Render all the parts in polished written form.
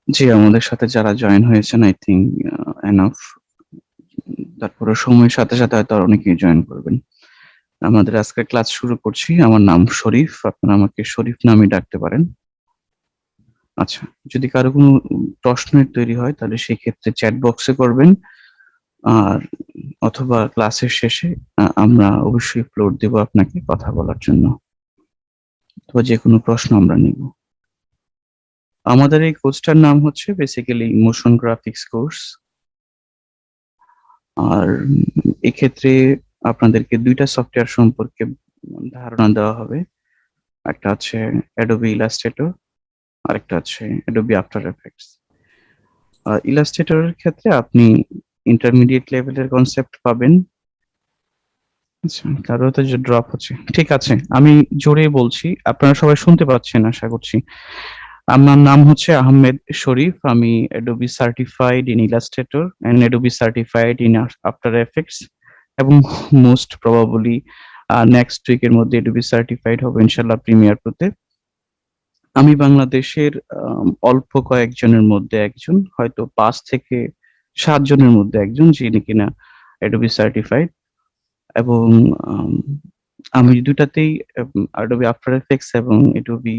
জি, আমাদের সাথে যারা জয়েন হয়েছেন আই থিংক এনাফ। তারপরে সময়ের সাথে, সাথে হয়তো আরো অনেকেই জয়েন করবেন। আমাদের আজকের ক্লাস শুরু করছি। আমার নাম শরীফ। আপনারা আমাকে শরীফ নামেই ডাকতে পারেন। আচ্ছা, যদি কারো কোনো প্রশ্নের তৈরি হয় তাহলে সেক্ষেত্রে চ্যাট বক্সে করবেন। আর অথবা ক্লাসের শেষে আমরা অবশ্যই ফ্লোর দেব আপনাকে কথা বলার জন্য। অথবা যেকোনো প্রশ্ন আমরা নিব। আমাদের এই কোর্সটার নাম হচ্ছে বেসিক্যালি মোশন গ্রাফিক্স কোর্স। আর এক্ষেত্রে আপনাদেরকে ২ টা সফটওয়্যার সম্পর্কে ধারণা দেওয়া হবে। একটা হচ্ছে Adobe Illustrator, আরেকটা হচ্ছে Adobe After Effects। Illustrator এর ক্ষেত্রে আপনি ইন্টারমিডিয়েট লেভেলের কনসেপ্ট পাবেন। আচ্ছা, কারো তো যে ড্রপ হচ্ছে। ঠিক আছে, আমি জোরে বলছি। আপনারা সবাই শুনতে পাচ্ছেন আশা করছি। আমার নাম হচ্ছে আহমেদ শরীফ। আমি Adobe Certified in Illustrator and Adobe Certified in After Effects এবং মোস্ট প্রবাবলি নেক্সট উইকের মধ্যে Adobe Certified হবো ইনশাআল্লাহ প্রিমিয়ার প্রোতে। আমি বাংলাদেশের অল্প কয়েকজনের মধ্যে একজন, হয়তো ৫ থেকে ৭ জনের মধ্যে একজন যিনি কিনা Adobe Certified এবং আম আমি ২ টাতেই Adobe After Effects এবং Adobe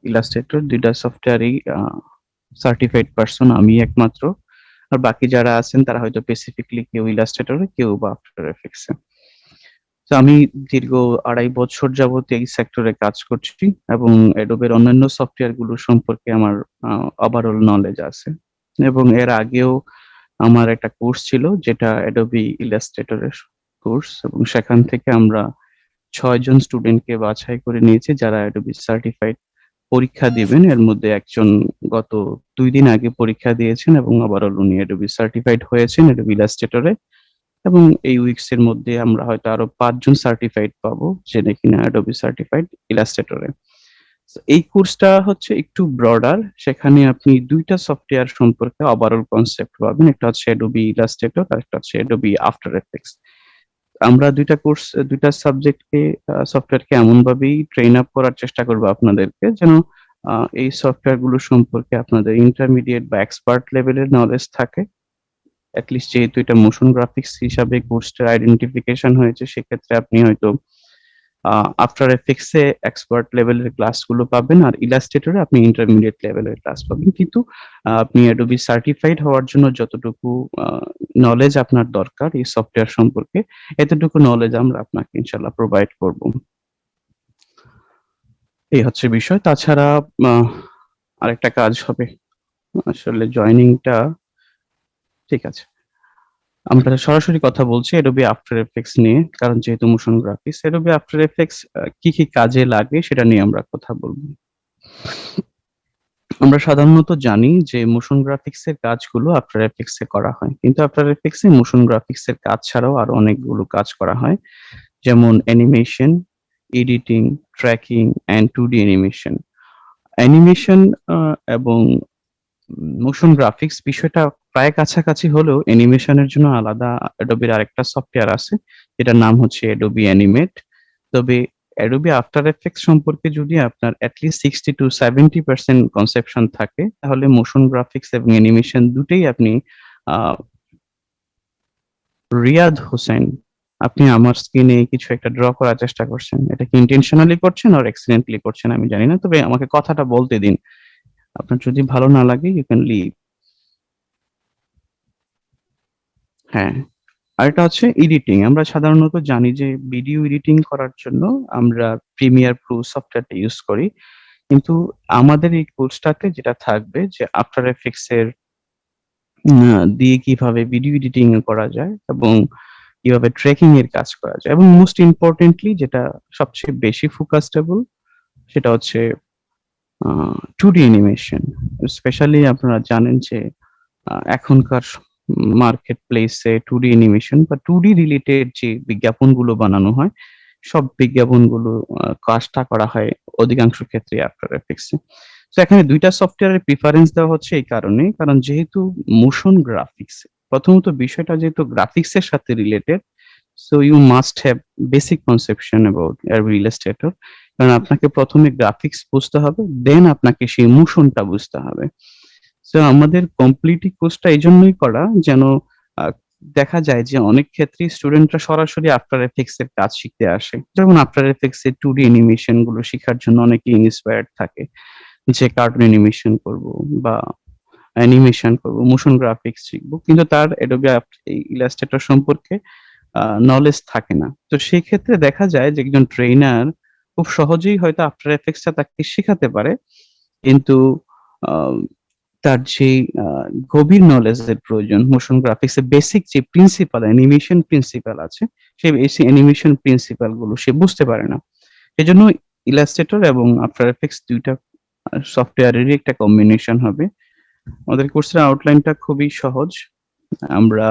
Illustrator ২ টা সফটওয়্যারেই সার্টিফাইড পারসন আমি একমাত্র। আর বাকি যারা আছেন তারা হয়তো স্পেসিফিকলি কেউ Illustrator এ, কেউ বা After Effects এ। তো আমি দীর্ঘ ২.৫ বছর যাবত এই সেক্টরে কাজ করছি এবং Adobe এর অন্যান্য সফটওয়্যার গুলো সম্পর্কে আমার ওভারঅল নলেজ আছে। এবং এর আগেও আমার একটা কোর্স ছিল যেটা Adobe Illustrator এর কোর্স এবং সেখান থেকে আমরা ৬ জন স্টুডেন্টকে বাছাই করে নিয়েছি যারা Adobe সার্টিফাইড পরীক্ষা দিবেন। এর মধ্যে একজন গত ২ দিন আগে পরীক্ষা দিয়েছেন এবং ওভারঅল উনি Adobe সার্টিফাইড হয়েছেন Adobe Illustrator এ। এবং এই উইকস এর মধ্যে আমরা হয়তো আরো ৫ জন সার্টিফাইড পাবো যেটা কিনা Adobe সার্টিফাইড Illustrator এ। এই কোর্সটা হচ্ছে একটু ব্রডার। সেখানে আপনি ২ টা সফটওয়্যার সম্পর্কে ওভারঅল কনসেপ্ট পাবেন। একটা হচ্ছে Adobe Illustrator আরেকটা হচ্ছে Adobe After Effects। আমরা ২ টা কোর্স ২ টা সাবজেক্টকে সফটওয়্যারকে এমনভাবেই ট্রেন আপ করার চেষ্টা করব আপনাদেরকে যেন আ এই সফটওয়্যার গুলো সম্পর্কে আপনাদের ইন্টারমিডিয়েট বা এক্সপার্ট লেভেলের নলেজ থাকে। এট লিস্ট যেহেতু এটা মোশন গ্রাফিক্স হিসাবে কোর্সটার আইডেন্টিফিকেশন হয়েছে সেক্ষেত্রে আপনি হয়তো আফটার এফেক্টস এ এক্সপার্ট লেভেলের ক্লাসগুলো পাবেন আর ইলাস্ট্রেটরে আপনি ইন্টারমিডিয়েট লেভেলের ক্লাস পাবেন। কিন্তু আপনি Adobe সার্টিফাইড হওয়ার জন্য যতটুকু আ নলেজ আপনার দরকার এই সফটওয়্যার সম্পর্কে, এতটুকু নলেজ আমরা আপনাকে ইনশাআল্লাহ প্রোভাইড করব। এই হচ্ছে বিষয়। তাছাড়া আহ আরেকটা কাজ হবে। আসলে জয়েনিংটা ঠিক আছে। আমরা সরাসরি কথা বলছি Adobe After Effects নিয়ে। কারণ যেহেতু motion graphics, Adobe After Effects কি, কি কাজে লাগে সেটা নিয়ে আমরা কথা বলব। আমরা সাধারণত জানি যে মোশন গ্রাফিক্স এর কাজগুলো After Effects এ করা হয়। কিন্তু After Effects এ মোশন গ্রাফিক্স এর কাজ ছাড়াও আরো অনেকগুলো কাজ করা হয়। যেমন animation, editing, tracking and 2D animation. Animation এবং মোশন গ্রাফিক্স বিষয়টা প্রায় কাছাকাছি হলেও অ্যানিমেশনের জন্য আলাদা Adobe এর আরেকটা সফটওয়্যার আছে। যেটার নাম হচ্ছে Adobe Animate। তবে Adobe After Effects সম্পর্কে যদি আপনার at least 60 to 70% কনসেপশন থাকে তাহলে মোশন গ্রাফিক্স এবং অ্যানিমেশন দুটোই আপনি আ রিয়াদ হোসেন, আপনি আমার স্ক্রিনে কিছু একটা ড্র করার চেষ্টা করছেন। এটা কি ইনটেনশনালি করছেন অর অ্যাক্সিডেন্টালি করছেন আমি জানি না। তবে আমাকে কথাটা বলতে দিন। আপনার যদি ভালো না লাগে ইউ ক্যান লিভ। হ্যাঁ। আরেকটা হচ্ছে এডিটিং। আমরা সাধারণত জানি যে ভিডিও এডিটিং করার জন্য আমরা Premiere Pro সফটওয়্যারটা ইউজ করি। কিন্তু আমাদের এই কোর্সটাতে যেটা থাকবে যে After Effects এর দিয়ে কিভাবে ভিডিও এডিটিং করা যায় এবং কিভাবে ট্র্যাকিং এর কাজ করা যায় এবং মোস্ট ইম্পোর্টেন্টলি যেটা সবচেয়ে বেশি ফোকাসডেবল সেটা হচ্ছে আ 2D অ্যানিমেশন। স্পেশালি আপনারা জানেন যে এখনকার মার্কেট প্লেসে 2D অ্যানিমেশন বা 2D রিলেটেড যে বিজ্ঞাপনগুলো বানানো হয়, সব বিজ্ঞাপনগুলো কাজটা করা হয় অধিকাংশ ক্ষেত্রে আফটার এফেক্টস এ। সো এখানে ২ টা সফটওয়্যারের প্রিফারেন্স দেওয়া হচ্ছে এই কারণেই, কারণ যেহেতু মোশন গ্রাফিক্স, প্রথমত বিষয়টা যেহেতু গ্রাফিক্স এর সাথে related, so you must have basic conception about Illustrator. কারণ আপনাকে ১ম এ গ্রাফিক্স বুঝতে হবে, দেন আপনাকে সেই মোশনটা বুঝতে হবে। তো আমাদের কমপ্লিটলি কোর্সটা এই জন্যই করা যেন আহ, দেখা যায় যে অনেক ক্ষেত্রেই স্টুডেন্টরা সরাসরি আফটার এফেক্টস এর কাজ শিখতে আসে, যেমন আফটার এফেক্টস এর 2D অ্যানিমেশন গুলো শেখার জন্য অনেকে ইন্সপায়ার্ড থাকে যে কার্টুন অ্যানিমেশন করব বা অ্যানিমেশন করব, মোশন গ্রাফিক্স শিখবো, কিন্তু তার অ্যাডোবি ইলাস্ট্রেটর সম্পর্কে নলেজ থাকে না। তো সেই ক্ষেত্রে দেখা যায় যে একজন ট্রেনার খুব সহজেই হয়তো আফটার এফেক্টসটা তাকে শেখাতে পারে, কিন্তু আহ, তার যে গভীর নলেজের প্রয়োজন, মোশন গ্রাফিক্স এর বেসিক যে প্রিন্সিপাল, অ্যানিমেশন প্রিন্সিপাল আছে, সেই অ্যানিমেশন প্রিন্সিপাল গুলো সে বুঝতে পারে না। সেজন্য ইলাস্ট্রেটর এবং আফটার এফেক্টস দুইটা সফটওয়্যারেরই একটা কম্বিনেশন হবে। আমাদের কোর্সের আউটলাইনটা খুবই সহজ। আমরা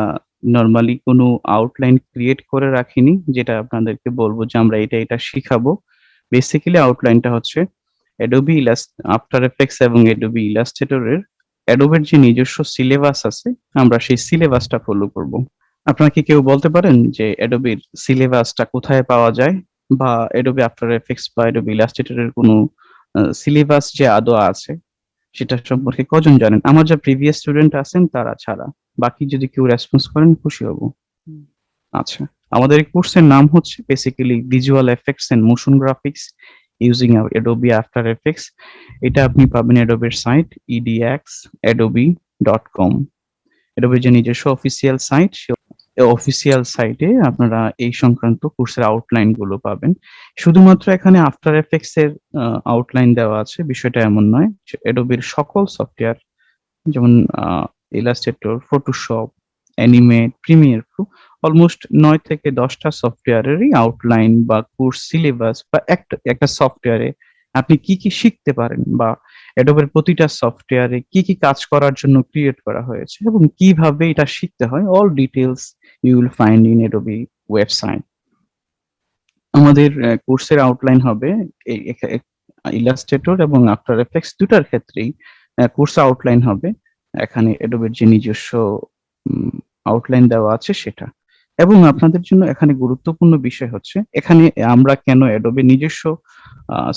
নর্মালি কোনো আউটলাইন ক্রিয়েট করে রাখিনি, যেটা আপনাদেরকে বলবো যে আমরা এটা এটা শিখাবো। বেসিক্যালি আউটলাইনটা হচ্ছে অ্যাডোবি আফটার এফেক্টস এবং অ্যাডোবি ইলাস্ট্রেটরের অ্যাডোবের যে নিজস্ব সিলেবাস আছে, আমরা সেই সিলেবাসটা ফলো করব। আপনারা কি কেউ বলতে পারেন যে অ্যাডোবির সিলেবাসটা কোথায় পাওয়া যায়, বা অ্যাডোবি আফটার এফেক্টস বা অ্যাডোবি ইলাস্ট্রেটরের কোনো সিলেবাস যে আদৌ আছে সেটা সম্পর্কে কজন জানেন? আমার যা প্রিভিয়াস স্টুডেন্ট আছেন তারা ছাড়া বাকি যদি কেউ রেসপন্স করেন খুশি হব। আচ্ছা, আমাদের এই কোর্সের নাম হচ্ছে basically visual effects and motion graphics using Adobe After Effects. এটা আপনি পাবেন অ্যাডোবের সাইট edxadobe.com। অ্যাডোবের যে নিজস্ব অফিসিয়াল সাইট, অফিসিয়াল সাইটে আপনারা এই সংক্রান্ত কোর্সের আউটলাইন গুলো পাবেন। শুধুমাত্র এখানে আফটার এফেক্টস এর আউটলাইন দেওয়া আছে বিষয়টা এমন নয়। অ্যাডোবের সকল সফটওয়্যার, যেমন Illustrator, Photoshop, animate, Premiere Pro, almost 9 থেকে 10টা সফটওয়্যারেরই আউটলাইন বা কোর্স সিলেবাস বা একটা একটা সফটওয়্যারে আপনি কি কি শিখতে পারেন, বা অ্যাডোবের প্রতিটা সফটওয়্যারে কি কি কাজ করার জন্য ক্রিয়েট করা হয়েছে এবং কিভাবে এটা শিখতে হয়, all details you will find in Adobe website. আমাদের কোর্সের আউটলাইন হবে ইলাস্ট্রেটর এবং আফটার এফেক্টস দুটার ক্ষেত্রেই কোর্স আউটলাইন হবে। এখানে অ্যাডোবের যে নিজস্ব আউটলাইন দেওয়া আছে সেটা। এবং আপনাদের জন্য এখানে গুরুত্বপূর্ণ বিষয় হচ্ছে এখানে আমরা কেন অ্যাডোবে নিজস্ব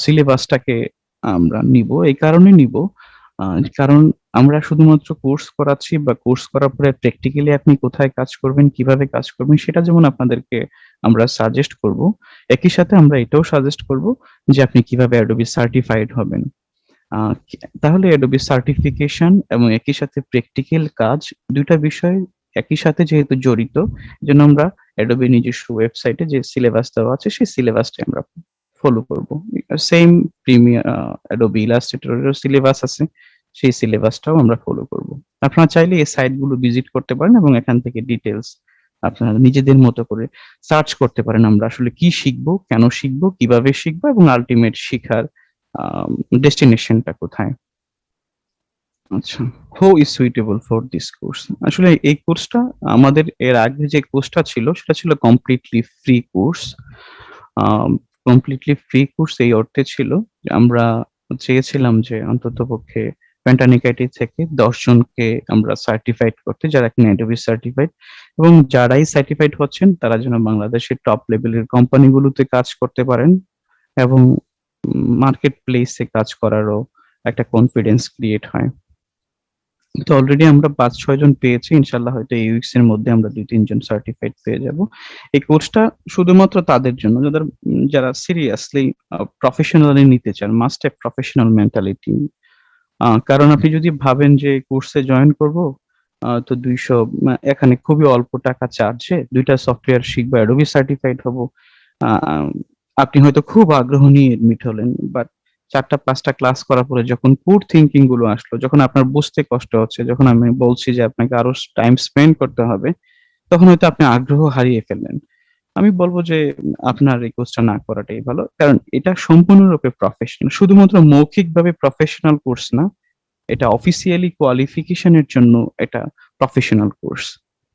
সিলেবাসটাকে আমরা নিব, এই কারণে নিব কারণ আমরা শুধুমাত্র কোর্স করাচ্ছি, বা কোর্স করার পরে প্র্যাকটিক্যালি আপনি কোথায় কাজ করবেন, কিভাবে কাজ করবেন সেটা যেমন আপনাদেরকে আমরা সাজেস্ট করব, একই সাথে আমরা এটাও সাজেস্ট করব যে আপনি কিভাবে অ্যাডোবি সার্টিফাইড হবেন। তাহলে অ্যাডোবি সার্টিফিকেশন এবং একই সাথে প্র্যাকটিক্যাল কাজ, দুইটা বিষয় একই সাথে যেহেতু জড়িত, এজন্য আমরা অ্যাডোবি নিজস্ব ওয়েবসাইটে যে সিলেবাস দেওয়া আছে সেই সিলেবাসটা আমরা ফলো করব। সেম প্রিমিয়ার অ্যাডোবি ইলাস্ট্রেটরেরও সিলেবাস আছে, সেই সিলেবাসটাও আমরা ফলো করব। আপনারা চাইলে এই সাইটগুলো ভিজিট করতে পারেন এবং এখান থেকে ডিটেলস আপনারা নিজেদের মতো করে সার্চ করতে পারেন আমরা আসলে কি শিখবো, কেন শিখবো, কিভাবে শিখবো এবং আলটিমেট শিখার ডেস্টিনেশনটা কোথায়। আচ্ছা, who is suitable for this course? আসলে এই কোর্সটা আমাদের এর আগে যে কোর্সটা ছিল সেটা ছিল completely free course. Completely free course এই অর্থে ছিল যে আমরা চেয়েছিলাম যে অন্ততপক্ষে প্যান্টানিকাইটি থেকে 10 জনকে আমরা সার্টিফাইড করতে, যারা কিনা অ্যাডোবি সার্টিফাইড, এবং যারাই সার্টিফাইড হচ্ছেন তারা যেন বাংলাদেশের টপ লেভেলের কোম্পানিগুলোতে কাজ করতে পারেন এবং মার্কেট প্লেসে কাজ করারও একটা কনফিডেন্স ক্রিয়েট হয়। তো অলরেডি আমরা 5-6 জন পেয়েছি, ইনশাল্লাহ হয়তো এই উইকস এর মধ্যে আমরা 2-3 জন সার্টিফাইড পেয়ে যাব। এই কোর্সটা শুধুমাত্র তাদের জন্য যারা সিরিয়াসলি প্রফেশনালি নিতে চান, মাস্ট হ্যাভ প্রফেশনাল মেন্টালিটি। কারণ আপনি যদি ভাবেন যে কোর্সে জয়েন করব, তো 200 এখানে খুবই অল্প টাকা চার্জে দুইটা সফটওয়্যার শিখবো, অ্যাডোবি সার্টিফাইড হব, আহ, আপনি হয়তো খুব আগ্রহ নিয়ে এডমিট হলেন, বাট 4টা 5টা ক্লাস করার পরে যখন পুর থিঙ্কিং গুলো আসলো, যখন আপনার বুঝতে কষ্ট হচ্ছে, যখন আমি বলছি যে আপনাকে আরো টাইম স্পেন্ড করতে হবে, তখন হয়তো আপনি আগ্রহ হারিয়ে ফেললেন। আমি বলবো যে আপনার এই কোর্সটা না করাটাই ভালো, কারণ এটা সম্পূর্ণরূপে প্রফেশনাল, শুধুমাত্র মৌখিকভাবে প্রফেশনাল কোর্স না, এটা অফিসিয়ালি কোয়ালিফিকেশনের জন্য এটা প্রফেশনাল কোর্স।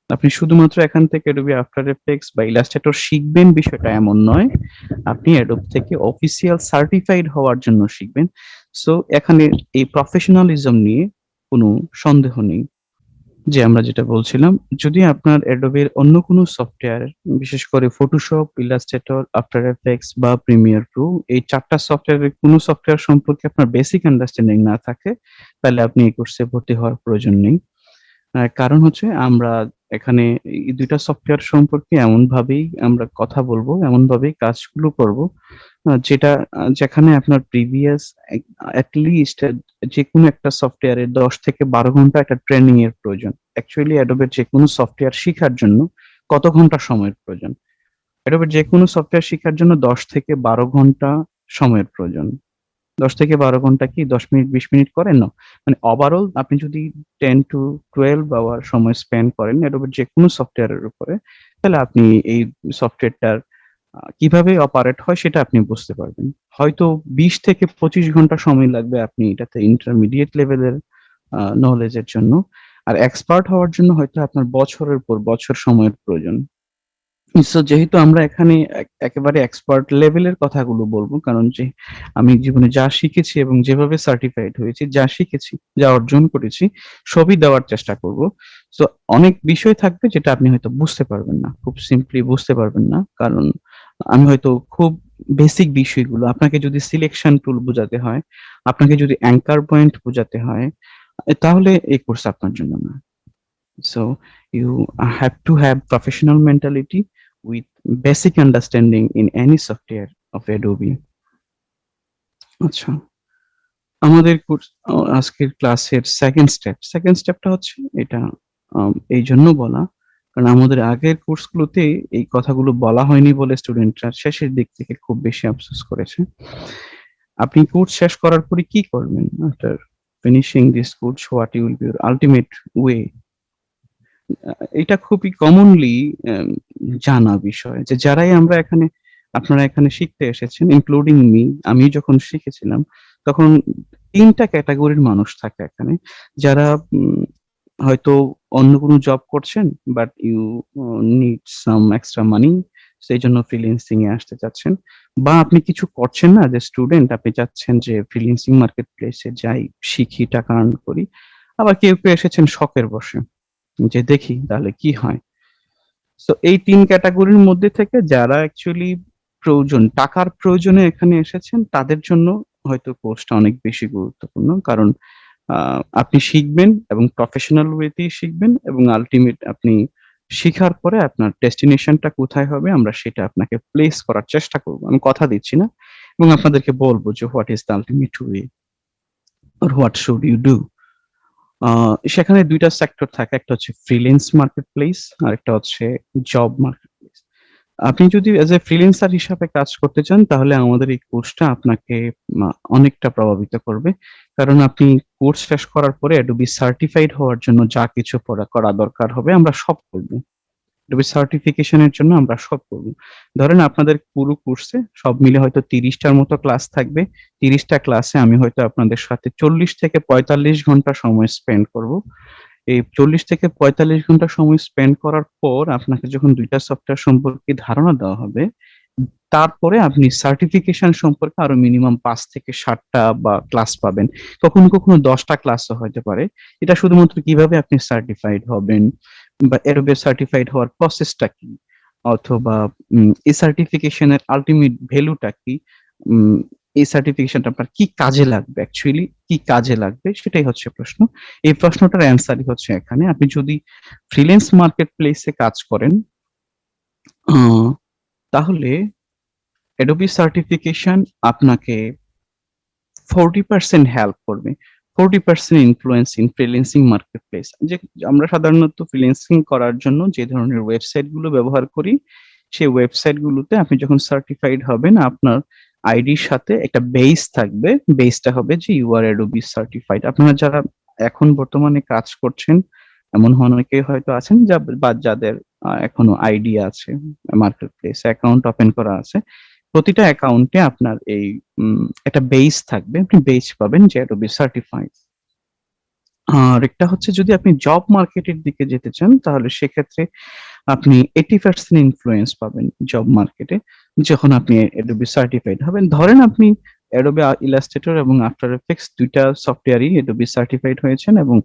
আপনি শুধুমাত্র এখান থেকে অ্যাডোবি আফটার এফেক্টস বা ইলাস্ট্রেটর শিখবেন বিষয়টা এমন নয়, আপনি অ্যাডোব থেকে অফিসিয়াল সার্টিফাইড হওয়ার জন্য শিখবেন। সো এখানে এই প্রফেশনালিজম নিয়ে কোনো সন্দেহ নেই। জি, আমরা যেটা বলছিলাম, যদি আপনার Adobe এর অন্য কোনো সফটওয়্যার, বিশেষ করে Photoshop, Illustrator, After Effects বা Premiere Pro, এই ৪ টা সফটওয়্যারের কোনো সফটওয়্যার সম্পর্কে আপনার বেসিক আন্ডারস্ট্যান্ডিং না থাকে, তাহলে আপনি এই কোর্সে ভর্তি হওয়ার প্রয়োজন নেই। কারণ হচ্ছে আমরা এখানে এই ২ টা সফটওয়্যার সম্পর্কে এমনভাবেই আমরা কথা বলবো, এমনভাবেই কাজগুলো করবো, যেটা যেখানে আপনার প্রিভিয়াস এট লিস্ট যেকোনো একটা সফটওয়্যারে ১০ থেকে ১২ ঘন্টা একটা ট্রেনিং এর প্রয়োজন। অ্যাকচুয়ালি Adobe এর যেকোনো সফটওয়্যার শিখার জন্য কত ঘন্টা সময়ের প্রয়োজন? Adobe এর যেকোনো সফটওয়্যার শিখার জন্য ১০ থেকে ১২ ঘন্টা সময়ের প্রয়োজন। ১০ থেকে ১২ ঘন্টা কি ১০ মিনিট ২০ মিনিট করেন? না। মানে ওভারঅল আপনি যদি 10 to 12 আওয়ার সময় স্পেন্ড করেন Adobe এর যেকোনো সফটওয়্যারের উপরে, তাহলে আপনি এই সফটওয়্যারটার কিভাবে অপারেট হয় সেটা আপনি বুঝতে পারবেন। হয়তো ২০ থেকে ২৫ ঘন্টা সময় লাগবে আপনি এটাতে ইন্টারমিডিয়েট লেভেলের নলেজ এর জন্য। আর এক্সপার্ট হওয়ার জন্য হয়তো আপনার বছরের পর বছর সময়ের প্রয়োজন। সো যেহেতু আমরা এখানে একেবারে এক্সপার্ট লেভেলের কথাগুলো বলবো, কারণ যে আমি জীবনে যা শিখেছি এবং যেভাবে সার্টিফাইড হয়েছি, যা শিখেছি, যা অর্জন করেছি, সবই দেওয়ার চেষ্টা করব। সো অনেক বিষয় থাকবে যেটা আপনি হয়তো বুঝতে পারবেন না। খুব সিম্পলি বুঝতে পারবেন না। কারণ আমি হয়তো খুব বেসিক বিষয়গুলো, আপনাকে যদি সিলেকশন টুল বোঝাতে হয়, আপনাকে যদি অ্যাঙ্কার পয়েন্ট বোঝাতে হয়, তাহলে এই কোর্স আপনার জন্য না। So you have to have professional mentality with basic understanding in any software of Adobe. আচ্ছা, আমাদের কোর্স আজকের ক্লাসের সেকেন্ড স্টেপটা হচ্ছে এটা, এই জন্য বলা, কারণ আমাদের আগের কোর্সগুলোতে এই কথাগুলো বলা হয়নি বলে স্টুডেন্টরা শেষের দিক থেকে খুব বেশি আফসোস করেছে। আপনি কোর্স শেষ করার পরে কি করবেন? After finishing this course, what will be your ultimate way? আ এটা খুবই কমনলি জানা বিষয় যে যারাই আমরা এখানে, আপনারা এখানে শিখতে এসেছেন ইনক্লুডিং মি, আমি যখন শিখেছিলাম তখন ৩ টা ক্যাটেগরির মানুষ থাকে এখানে। যারা হয়তো অন্য কোনো জব করছেন, but you need some extra money, সেইজন্য ফ্রিল্যান্সিং এ আসতে চাচ্ছেন। বা আপনি কিছু করছেন না, যে স্টুডেন্ট, আপনি চাচ্ছেন যে ফ্রিল্যান্সিং মার্কেট প্লেস এ যাই, শিখি, টাকা আর্ন করি। আবার কেউ এসেছেন শখের বশে, যে দেখি তাহলে কি হয়। সো এই ৩ ক্যাটেগরির মধ্যে থেকে যারা অ্যাকচুয়ালি টাকার প্রয়োজনে এখানে এসেছেন, তাদের জন্য হয়তো কোর্সটা অনেক বেশি গুরুত্বপূর্ণ। কারণ আ আপনি শিখবেন এবং প্রফেশনাল ওয়েতেই শিখবেন এবং আল্টিমেট আপনি শিখার পরে আপনার ডেস্টিনেশনটা কোথায় হবে আমরা সেটা আপনাকে প্লেস করার চেষ্টা করব। আমি কথা দিচ্ছি না, এবং আপনাদেরকে বলব যে what is the ultimate way or what should you do. আ সেখানে ২ টা সেক্টর থাকে। একটা হচ্ছে ফ্রিল্যান্স মার্কেটপ্লেস, আরেকটা হচ্ছে জব মার্কেটপ্লেস। আপনি যদি এজ এ ফ্রিল্যান্সার হিসাবে কাজ করতে চান, তাহলে আমাদের এই কোর্সটা আপনাকে অনেকটা প্রভাবিত করবে। কারণ আপনি কোর্স শেষ করার পরে Adobe সার্টিফাইড হওয়ার জন্য যা কিছু করা দরকার হবে আমরা সব করব। Adobe সার্টিফিকেশন এর জন্য আমরা সব করব। ধরেন আপনাদের পুরো কোর্সে সব মিলে হয়তো ৩০ টার মতো ক্লাস থাকবে। ৩০ টা ক্লাসে আমি হয়তো আপনাদের সাথে ৪০ থেকে ৪৫ ঘন্টা সময় স্পেন্ড করব। এই ৪০ থেকে ৪৫ ঘন্টা সময় স্পেন্ড করার পর আপনাকে যখন ২ টা সফটওয়্যার সম্পর্কে ধারণা দেওয়া হবে, তারপরে আপনি সার্টিফিকেশন সম্পর্কে আরো মিনিমাম ৫ থেকে ৭ টা বা ক্লাস পাবেন। কখনো ১০ টা ক্লাসও হইতে পারে। এটা শুধুমাত্র কিভাবে আপনি সার্টিফাইড হবেন বা Adobe সার্টিফাইড হওয়ার প্রসেসটা কি? অথবা এই সার্টিফিকেশনের আল্টিমেট ভ্যালুটা কি? উম এই সার্টিফিকেশনটা আপনার কি কাজে লাগবে? অ্যাকচুয়ালি কি কাজে লাগবে? সেটাই হচ্ছে প্রশ্ন। এই প্রশ্নটার অ্যান্সারই হচ্ছে এখানে। আপনি যদি ফ্রিল্যান্স মার্কেট প্লেস এ কাজ করেন, আ তাহলে Adobe সার্টিফিকেশন আপনাকে 40% হেল্প করবে। 40% ইনফ্লুয়েন্স ইন ফ্রিল্যান্সিং মার্কেটপ্লেস। যে আমরা সাধারণত ফ্রিল্যান্সিং করার জন্য যে ধরনের ওয়েবসাইট গুলো ব্যবহার করি, সেই ওয়েবসাইট গুলোতে আপনি যখন সার্টিফাইড হবেন, আপনার আইডির সাথে একটা বেস থাকবে। বেসটা হবে যে ইউ আর Adobe সার্টিফাইড। আপনারা যারা এখন বর্তমানে কাজ করছেন, এমন অনেকেই হয়তো আছেন যাদের এখনো আইডি আছে, মার্কেটপ্লেস অ্যাকাউন্ট ওপেন করা আছে। প্রতিটা অ্যাকাউন্টে আপনার এই একটা বেস থাকবে। আপনি বেস পাবেন যে Adobe সার্টিফাইড। আরেকটা হচ্ছে, যদি আপনি জব মার্কেটের দিকে যেতে চান, তাহলে সেক্ষেত্রে আপনি 80% ইনফ্লুয়েন্স পাবেন জব মার্কেটে, যখন আপনি Adobe সার্টিফাইড হবেন। ধরেন আপনি অ্যাডোবি ইলাস্ট্রেটর এবং আফটার এফেক্টস দুইটা সফটওয়্যারই অ্যাডোবি সার্টিফাইড হয়েছেন এবং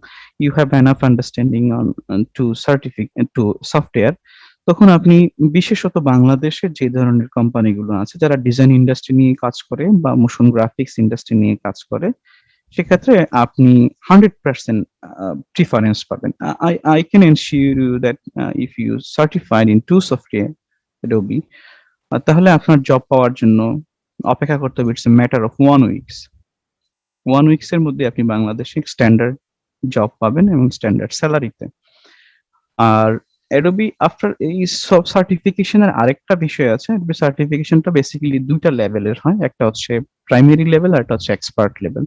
you have enough understanding on two software, তখন আপনি বিশেষত বাংলাদেশের যে ধরনের কোম্পানিগুলো আছে যারা ডিজাইন ইন্ডাস্ট্রি নিয়ে কাজ করে বা মোশন গ্রাফিক্স ইন্ডাস্ট্রি নিয়ে কাজ করে, সেক্ষেত্রে আপনি 100% প্রিফারেন্স পাবেন। I can ensure you that if you certified in two software Adobe, তাহলে আপনার জব পাওয়ার জন্য অপেক্ষা করতে হবে, it's a matter of 1 weeks। 1 weeks এর মধ্যে আপনি বাংলাদেশে স্ট্যান্ডার্ড জব পাবেন এবং স্ট্যান্ডার্ড স্যালারিতে। আর অ্যাডোবি আফটার এই সব সার্টিফিকেশনের আরেকটা বিষয় আছে, অ্যাডোবি সার্টিফিকেশনটা বেসিক্যালি দুইটা লেভেলের হয়, একটা হচ্ছে প্রাইমারি লেভেল আর একটা হচ্ছে এক্সপার্ট লেভেল।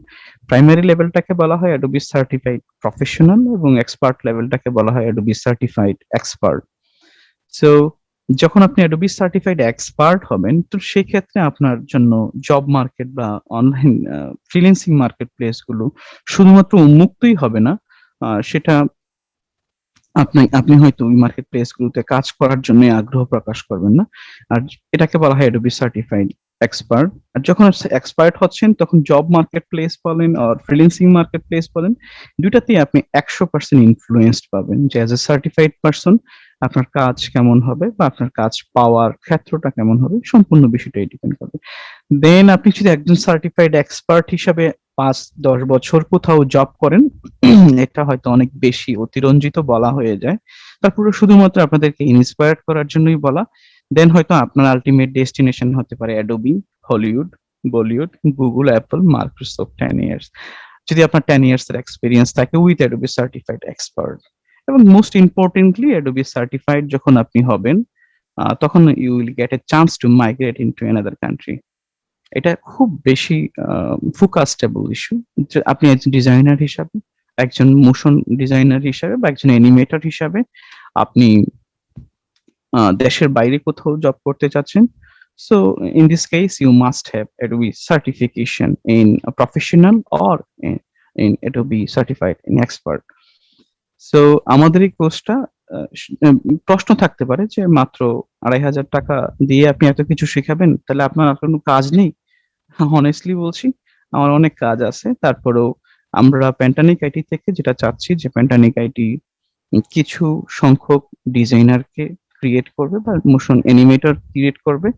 প্রাইমারি লেভেলটাকে বলা হয় অ্যাডোবি সার্টিফাইড প্রফেশনাল এবং এক্সপার্ট লেভেলটাকে বলা হয় অ্যাডোবি সার্টিফাইড এক্সপার্ট। সো যখন আপনি অ্যাডোবি সার্টিফাইড এক্সপার্ট হবেন, তো সেই ক্ষেত্রে আপনার জন্য জব মার্কেট বা অনলাইন ফ্রিল্যান্সিং মার্কেট প্লেস গুলো শুধুমাত্র উন্মুক্তই হবে না, সেটা আপনি হয়তো ওই মার্কেট প্লেস গুলোতে কাজ করার জন্য আগ্রহ প্রকাশ করবেন না। আর এটাকে বলা হয় অ্যাডোবি সার্টিফাইড এক্সপার্ট। আর যখন এক্সপার্ট হচ্ছেন তখন জব মার্কেট প্লেস বলেন আর ফ্রিল্যান্সিং মার্কেট প্লেস বলেন, দুইটাতেই আপনি 100% ইনফ্লুয়েন্সড পাবেন যে অ্যাজ এ সার্টিফাইড পারসন আপনার কাজ কেমন হবে বা আপনার কাজ পাওয়ার ক্ষেত্রটা কেমন হবে, সম্পূর্ণ বিষয়টাই ডিপেন্ড করবে। দেন আপনি যদি একজন সার্টিফাইড এক্সপার্ট হিসাবে 5-10 বছর কোথাও জব করেন, এটা হয়তো অনেক বেশি অতিরঞ্জিত বলা হয়ে যায়, তারপরে শুধুমাত্র আপনাদেরকে ইন্সপায়ার করার জন্যই বলা। দেন হয়তো আপনার আলটিমেট ডেস্টিনেশন হতে পারে Adobe, Hollywood, Bollywood, Google, Apple, Microsoft 10 years, যদি আপনার 10 ইয়ার্স এর এক্সপিরিয়েন্স থাকে উইথ অ্যাডোবি সার্টিফাইড এক্সপার্ট। এবং মোস্ট ইম্পর্টেন্টলি অ্যাডোবি সার্টিফাইড যখন আপনি হবেন, তখন you will get a chance to migrate into another country. এটা খুব বেশি ফোকাসটেবল ইস্যু। আপনি একজন ডিজাইনার হিসাবে, একজন মোশন ডিজাইনার হিসাবে বা একজন অ্যানিমেটর হিসাবে আপনি দেশের বাইরে কোথাও জব করতে চাচ্ছেন, so in this case you must have Adobe certification in professional or in Adobe certified in expert. সো আমাদের এই কোর্সটা প্রশ্ন থাকতে পারে যে মাত্র 2,500 টাকা দিয়ে আপনি এত কিছু শেখাবেন, তাহলে আপনার আর কোনো কাজ নেই? অনেস্টলি বলছি, আমার অনেক কাজ আছে। তারপরেও আমরা প্যান্টানিক আইটি থেকে যেটা চাচ্ছি যে প্যান্টানিক আইটি কিছু সংখ্যক ডিজাইনারকে ক্রিয়েট করবে বা মোশন অ্যানিমেটর ক্রিয়েট করবে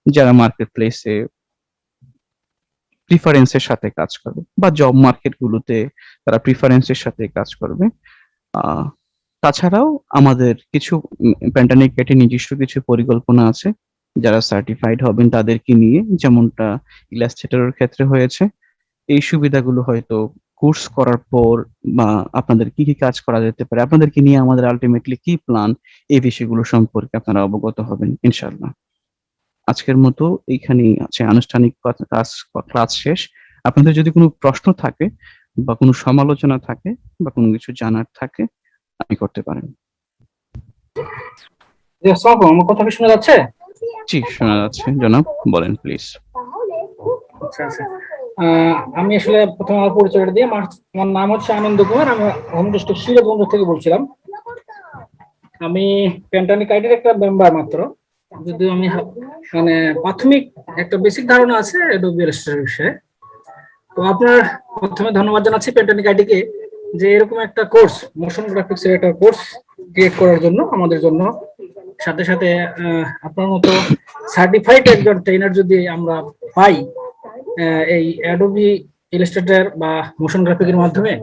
যারা মার্কেট প্লেসে প্রিফারেন্সের সাথে কাজ করবে বা জব মার্কেট গুলোতে তারা প্রিফারেন্সের সাথে কাজ করবে। তাছাড়াও আমাদের কিছু প্যান্টানিক আইটি নিজস্ব কিছু পরিকল্পনা আছে, যারা সার্টিফাইড হবেন তাদেরকে নিয়ে, যেমনটা ইলাস্ট্রেটরের ক্ষেত্রে হয়েছে। এই সুবিধাগুলো হয়তো কোর্স করার পর বা আপনাদের কি কি কাজ করা যেতে পারে, আপনাদেরকে নিয়ে আমাদের আলটিমেটলি কি প্ল্যান, এই বিষয়গুলো সম্পর্কে আপনারা অবগত হবেন ইনশাআল্লাহ। আজকের মতো এইখানেই আছে আনুষ্ঠানিক ক্লাস শেষ। আপনাদের যদি কোনো প্রশ্ন থাকে বা কোনো সমালোচনা থাকে বা কোনো কিছু জানার থাকে আপনি করতে পারেন। আমার কথা কি শোনা যাচ্ছে? জি শোনা যাচ্ছে জনাব, বলেন প্লিজ। আচ্ছা আচ্ছা, আমি আসলে প্রথম আমার পরিচয়টা দিয়ে, আমার নাম হচ্ছে আনন্দ কুমার, আমি হোম ডিস্ট্রিক্ট সিরাজগঞ্জ থেকে বলছিলাম। আমি প্যান্টানিক আইটির একটা মেম্বার মাত্র, যদিও আমি মানে প্রাথমিক একটা বেসিক ধারণা আছে অ্যাডোবি ইলাস্ট্রেটর বিষয়ে। তো আপনার প্রথমে ধন্যবাদ জানাচ্ছি প্যান্টানিক আইটিকে যে এরকম একটা কোর্স, মোশন গ্রাফিক্স এর একটা কোর্স ক্রিয়েট করার জন্য আমাদের জন্য। সাথে সাথে আপনার মতো সার্টিফাইড একজন ট্রেনার যদি আমরা পাই এই অ্যাডোবি ইলাস্ট্রেটর বা মোশন গ্রাফিকের মাধ্যমে,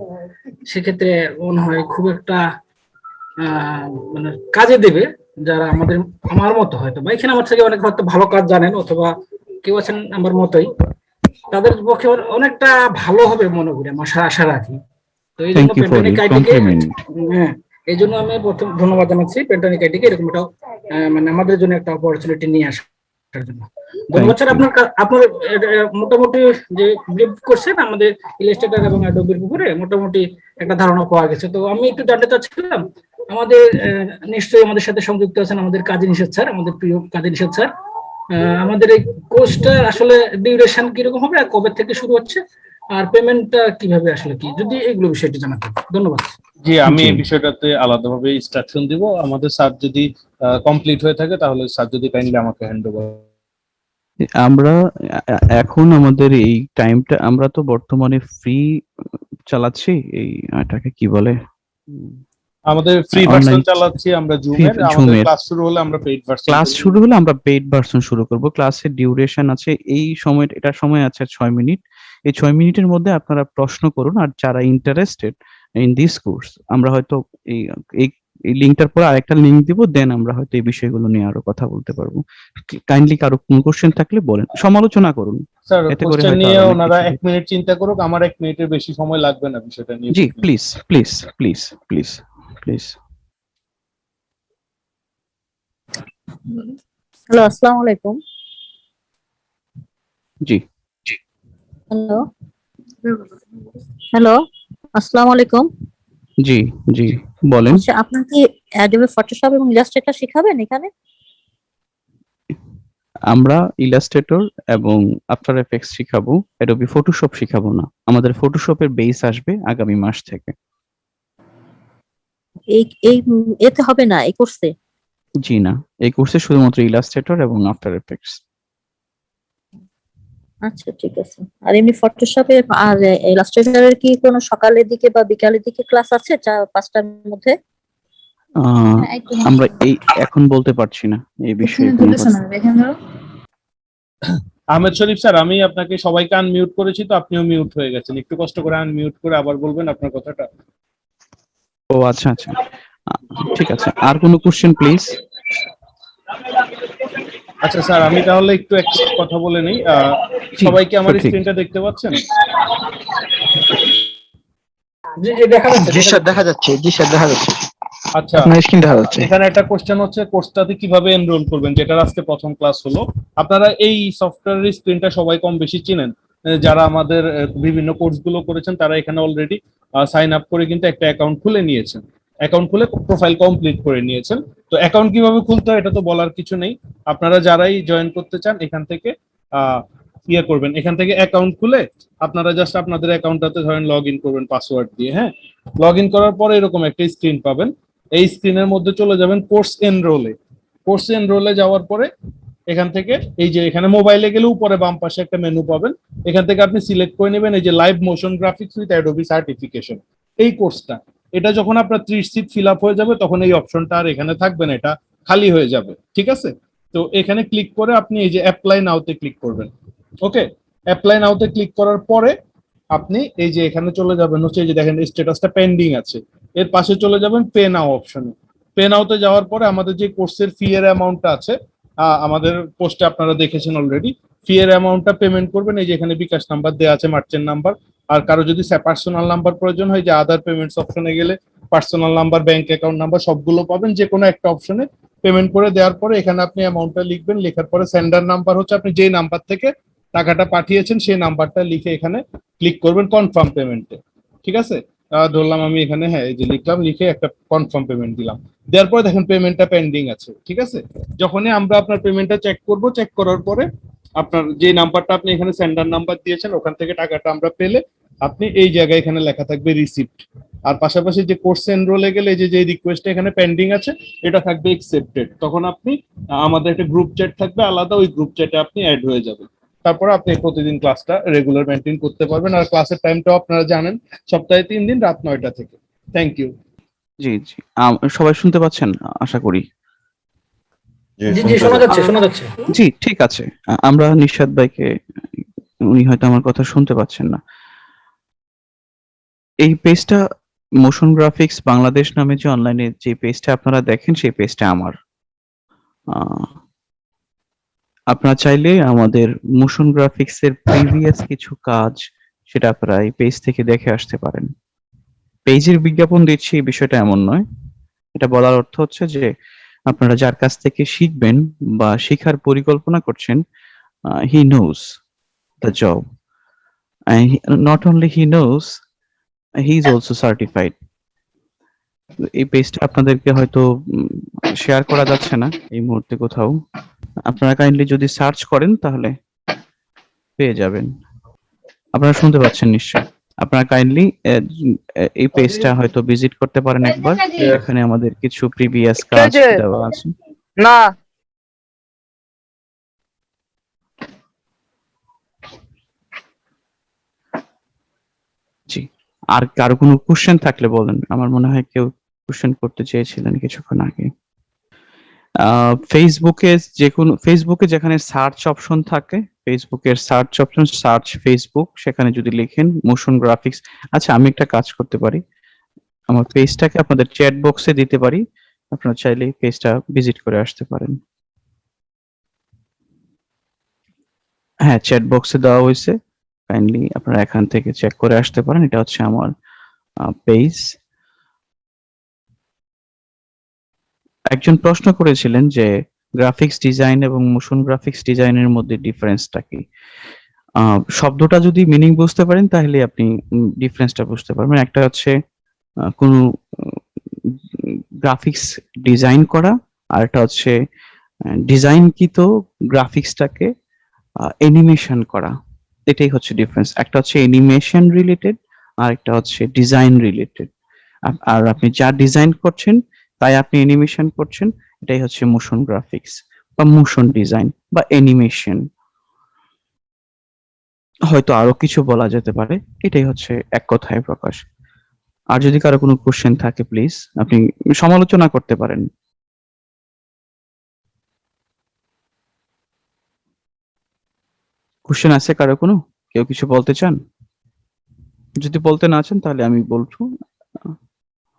সেক্ষেত্রে মনে হয় খুব একটা মানে কাজে দেবে যারা আমার মতো হয়তো বা এখানে আমার থেকে অনেক হয়তো ভালো কাজ জানেন অথবা কেউ আছেন আমার মতোই, তাদের পক্ষে অনেকটা ভালো হবে মনে করি, আমার আশা রাখি। তো এই জন্য প্যান্টানিক আইটিকে, হ্যাঁ এই জন্য আমি প্রথম ধন্যবাদ জানাচ্ছি প্যান্টানিক আইটিকে এরকম একটা মানে আমাদের জন্য একটা অপরচুনিটি নিয়ে আসার জন্য। ধন্যবাদ স্যার। আপনার মোটামুটি যে ব্রিফ করছেন আমাদের ইলাস্ট্রেটর এবং অ্যাডোবির উপরে মোটামুটি একটা ধারণা পাওয়া গেছে। তো আমি একটু জানতে চাচ্ছিলাম, আমাদের নিশ্চয়ই আমাদের সাথে সংযুক্ত আছেন আমাদের কাজী নিষেধ স্যার, আমাদের প্রিয় কাজী নিষেধ স্যার। আমাদের এই কোর্সটা আসলে ডিউরেশন কিরকম হবে, আর কবে থেকে শুরু হচ্ছে, আর পেমেন্টটা কিভাবে আসলে কি, যদি এগুলো বিষয়টি জানাতেন। ধন্যবাদ। জি, আমি এই বিষয়টাতে আলাদাভাবে ইনস্ট্রাকশন দিব। আমাদের স্যার যদি কমপ্লিট হয়ে থাকে তাহলে স্যার যদি কাইন্ডলি আমাকে হ্যান্ড ওভার আমরা এখন আমাদের এই টাইমটা আমরা তো বর্তমানে ফ্রি চালাচ্ছি, এই এটাকে কি বলে, আমাদের ফ্রি ভার্সন অনলাইন চালাচ্ছি আমরা ফ্রি জুমের, আমাদের জুমের ক্লাস শুরু হলে আমরা পেইড ভার্সন ক্লাস করব। শুরু হলে আমরা পেইড ভার্সন শুরু করব। ক্লাসের ডিউরেশন আছে এই সময়, এটা সময় আছে 6 মিনিট। এই 6 মিনিটের মধ্যে আপনারা প্রশ্ন করুন, আর যারা ইন্টারেস্টেড ইন দিস কোর্স, আমরা হয়তো এই এই এই লিঙ্কটার পরে আরেকটা লিঙ্ক দিব, দেন আমরা হয়তো এই বিষয়গুলো নিয়ে আরো কথা বলতে পারবো। কাইন্ডলি কারো কোনো কোশ্চেন থাকলে বলেন, সমালোচনা করুন, স্যার এতে করে কোশ্চেন হয়তো নিয়ে আরো অনেক ওনারা কিছু। 1 মিনিট চিন্তা করুক, আমার 1 মিনিটের বেশি সময় লাগবে না বিষয়টা নিয়ে জি বুঝতে। Please please please please please. Hello, আসসালামু আলাইকুম। জি হ্যালো হ্যালো, আসসালামু আলাইকুম। জি জি বলেন। আচ্ছা, আপনার কি অ্যাডোবে ফটোশপ এবং ইলাস্ট্রেটর শেখাবেন এখানে? আমরা ইলাস্ট্রেটর এবং আফটার এফেক্টস শিখাবো, অ্যাডোবি ফটোশপ শিখাবো না। আমাদের ফটোশপের বেস আসবে আগামী মাস থেকে। এই এই এতে হবে না, এই কোর্সে? জি না, এই কোর্সে শুধুমাত্র ইলাস্ট্রেটর এবং আফটার এফেক্টস। আচ্ছা, ঠিক আছে। আর এমনি ফটোশপে আর ইলাস্ট্রেটরের কি কোনো সকালের দিকে বা বিকালের দিকে ক্লাস আছে 5টার মধ্যে? আমরা এই এখন বলতে পারছি না এই বিষয়ে কোনো কথা। আহমেদ শরীফ স্যার, আমি আপনাকে সবাইকে আনমিউট করেছি, তো আপনিও মিউট হয়ে গেছেন। একটু কষ্ট করে আনমিউট করে আবার বলবেন আপনার কথাটা। ও আচ্ছা আচ্ছা, ঠিক আছে। আর কোনো কোশ্চেন প্লিজ? আচ্ছা স্যার, আমি তাহলে একটু একটা কথা বলে নেই। জি সবাই কি আমার সঠিক। স্ক্রিনটা দেখতে পাচ্ছেন? জি জি দেখা যাচ্ছে, জি স্যার দেখা যাচ্ছে, জি স্যার দেখা যাচ্ছে, আচ্ছা, আপনার স্ক্রিন দেখা যাচ্ছে। এখানে একটা কোশ্চেন হচ্ছে কোর্সটাতে কিভাবে এনরোল করবেন, যেটার আজকে প্রথম ক্লাস হলো। আপনারা এই সফটওয়্যারের স্ক্রিনটা সবাই কম বেশি চিনেন। যারা আমাদের বিভিন্ন কোর্সগুলো করেছেন তারা এখানে অলরেডি সাইন আপ করে কিন্তু একটা অ্যাকাউন্ট খুলে নিয়েছেন। অ্যাকাউন্ট খুলে প্রোফাইল কমপ্লিট করে নিয়েছেন। তো অ্যাকাউন্ট কিভাবে খুলতে হয় এটা তো বলার কিছু নেই। আপনারা যারাই জয়েন করতে চান এখান থেকে ইয়ে করবেন, এখান থেকে অ্যাকাউন্ট খুলে আপনারা জাস্ট আপনাদের অ্যাকাউন্টটাতে ধরেন লগ ইন করবেন পাসওয়ার্ড দিয়ে। হ্যাঁ, লগ ইন করার পরে এরকম একটা স্ক্রিন পাবেন। এই স্ক্রিনের মধ্যে চলে যাবেন কোর্স এনরোলে। কোর্স এনরোলে যাওয়ার পরে এখান থেকে এই যে এখানে মোবাইলে গেলে উপরে বাম পাশে একটা মেনু পাবেন, এখান থেকে আপনি সিলেক্ট করে নেবেন এই যে live motion graphics with Adobe certification, এই কোর্সটা। এটা যখন আপনার 30 সিট ফিল আপ হয়ে যাবে তখন এই অপশনটা আর এখানে থাকবে না, এটা খালি হয়ে যাবে। ঠিক আছে, তো এখানে ক্লিক করে আপনি এই যে অ্যাপ্লাই নাওতে ক্লিক করবেন। ওকে, অ্যাপ্লাই নাওতে ক্লিক করার পরে আপনি এই যে এখানে চলে যাবেন হচ্ছে এই যে দেখেন স্ট্যাটাসটা পেন্ডিং আছে, এর পাশে চলে যাবেন পে নাও অপশনে। পে নাওতে যাওয়ার পরে আমাদের যে কোর্সের ফি এর অ্যামাউন্টটা আছে, আমাদের পোস্টে আপনারা দেখেছেন অলরেডি, ফি এর অ্যামাউন্টটা পেমেন্ট করবেন। এই যে এখানে বিকাশ নাম্বার দেওয়া আছে, মার্চেন্ট নাম্বার, আর কারো যদি পার্সোনাল নাম্বার প্রয়োজন হয় যে আদার পেমেন্টস অপশনে গেলে personal number, bank account number সবগুলো পাবেন। যে কোনো একটা অপশনে পেমেন্ট করে দেওয়ার পরে এখানে আপনি অ্যামাউন্টটা লিখবেন, লেখার পরে সেন্ডার নাম্বার হচ্ছে আপনি যেই নাম্বার থেকে টাকাটা পাঠিয়েছেন সেই নাম্বারটা লিখে এখানে ক্লিক করবেন কনফার্ম পেমেন্টে। ঠিক আছে, ধরলাম আমি এখানে হ্যাঁ এই যে লিখলাম, লিখে একটা কনফার্ম পেমেন্ট দিলাম। দেওয়ার পরে দেখেন পেমেন্টটা পেন্ডিং আছে। ঠিক আছে, যখনই আমরা আপনার পেমেন্টটা চেক করব, চেক করার পরে আপনার যে নাম্বারটা আপনি এখানে সেন্ডার নাম্বার দিয়েছেন ওখান থেকে টাকাটা আমরা পেলে আপনি এই জায়গায় এখানে লেখা থাকবে রিসিপ্ট, আর পাশাপাশি যে কোর্স এনরোলে গেলে যে যে রিকোয়েস্ট এখানে পেন্ডিং আছে এটা থাকবে একসেপ্টেড। তখন আপনি আমাদের একটা গ্রুপ চ্যাট থাকবে আলাদা, ওই গ্রুপ চ্যাটে আপনি অ্যাড হয়ে যাবেন। তারপরে আপনি প্রতিদিন ক্লাসটা রেগুলার মেনটেন করতে পারবেন। আর ক্লাসের টাইমটাও আপনারা জানেন, সপ্তাহে 3 দিন রাত 9টা থেকে। Thank you. জি জি, সবাই শুনতে পাচ্ছেন আশা করি। জি জি শোনা যাচ্ছে, শোনা যাচ্ছে। জি ঠিক আছে, আমরা নিশাদ ভাইকে, উনি হয়তো আমার কথা শুনতে পাচ্ছেন না। এই পেজটা মোশন গ্রাফিক্স বাংলাদেশ নামে যে অনলাইনে যে পেজটা আপনারা দেখেন সেই পেজটা আমার। আপনারা চাইলে আমাদের মোশন গ্রাফিক্স এর প্রিভিয়াস কিছু কাজ সেটা আপনারা এই পেজ থেকে দেখে আসতে পারেন। পেজের বিজ্ঞাপন দিচ্ছি এই বিষয়টা এমন নয়, এটা বলার অর্থ হচ্ছে যে আপনারা যার কাছ থেকে শিখবেন বা শেখার পরিকল্পনা করছেন, he knows the job, not only he knows, he is also certified. এই পেজটা আপনাদেরকে হয়তো শেয়ার করা যাচ্ছে না এই মুহূর্তে কোথাও, আপনারা কাইন্ডলি যদি সার্চ করেন তাহলে পেয়ে যাবেন। আপনারা শুনতে পাচ্ছেন নিশ্চয়। আপনারা কাইন্ডলি এই পেজটা হয়তো ভিজিট করতে পারেন একবার, এখানে আমাদের কিছু প্রিভিয়াস কাজ দেওয়া আছে। না আর কারো কোনো কোশ্চেন থাকলে বলেন, আমার মনে হয় কেউ কোশ্চেন করতে চেয়েছিলেন কিছুক্ষণ আগে। ফেসবুকে যেখানে সার্চ অপশন থাকে, ফেসবুকের সার্চ অপশন, সার্চ ফেসবুক, সেখানে যদি লিখেন মোশন গ্রাফিক্স। আচ্ছা, আমি একটা কাজ করতে পারি, আমার পেজটাকে আপনাদের চ্যাট বক্সে দিতে পারি, আপনারা চাইলে পেজটা ভিজিট করে আসতে পারেন। হ্যাঁ, চ্যাট বক্সে দেওয়া হয়েছে, কাইন্ডলি আপনারা এখান থেকে চেক করে আসতে পারেন। এটা হচ্ছে আমার পেজ। একজন প্রশ্ন করেছিলেন যে গ্রাফিক্স ডিজাইন এবং মোশন গ্রাফিক্স ডিজাইনের মধ্যে ডিফারেন্সটা কি। শব্দটা যদি মিনিং বুঝতে পারেন তাহলে আপনি ডিফারেন্সটা বুঝতে পারবেন। একটা হচ্ছে কোনো গ্রাফিক্স ডিজাইন করা, আর একটা হচ্ছে ডিজাইনকৃত গ্রাফিক্সটাকে অ্যানিমেশন করা। এটাই হচ্ছে ডিফারেন্স। একটা হচ্ছে অ্যানিমেশন রিলেটেড, আর একটা হচ্ছে ডিজাইন রিলেটেড। আর আপনি যা ডিজাইন করছেন তাই আপনি অ্যানিমেশন করছেন, এটাই হচ্ছে মোশন গ্রাফিক্স বা মোশন ডিজাইন বা অ্যানিমেশন। হয়তো আরো কিছু বলা যেতে পারে, এটাই হচ্ছে এক কথায় প্রকাশ। আর যদি কারো কোনো কোশ্চেন থাকে প্লিজ আপনি সমালোচনা করতে পারেন। কোশ্চেন আছে কারো কোনো? কেউ কিছু বলতে চান? যদি বলতে না চান তাহলে আমি বলবো।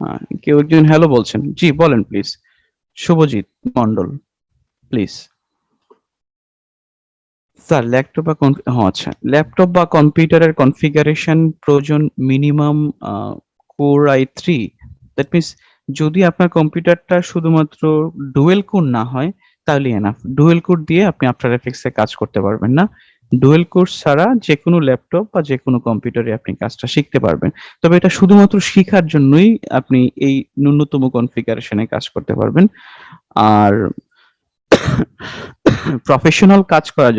হ্যাঁ, কেউ একজন হ্যালো বলছেন, জি বলেন please. Shubhajit Mondal, please. Sir laptop বা আচ্ছা, ল্যাপটপ বা কম্পিউটারের কনফিগারেশন প্রয়োজন minimum core i3। That means যদি আপনার কম্পিউটারটা শুধুমাত্র ডুয়েল কোর না হয় তাহলে এনাফ। ডুয়েল কোর দিয়ে আপনি আফটার এফেক্টসে কাজ করতে পারবেন না। ডুয়েল কোর ছাড়া যে কোনো ল্যাপটপ বা যে কোনো কম্পিউটারে আপনি কাজটা শিখতে পারবেন। তবে এটা শুধুমাত্র শিখার জন্যই আপনি এই ন্যূনতম কনফিগারেশনে কাজ করতে পারবেন। আর প্রফেশনাল কাজ করার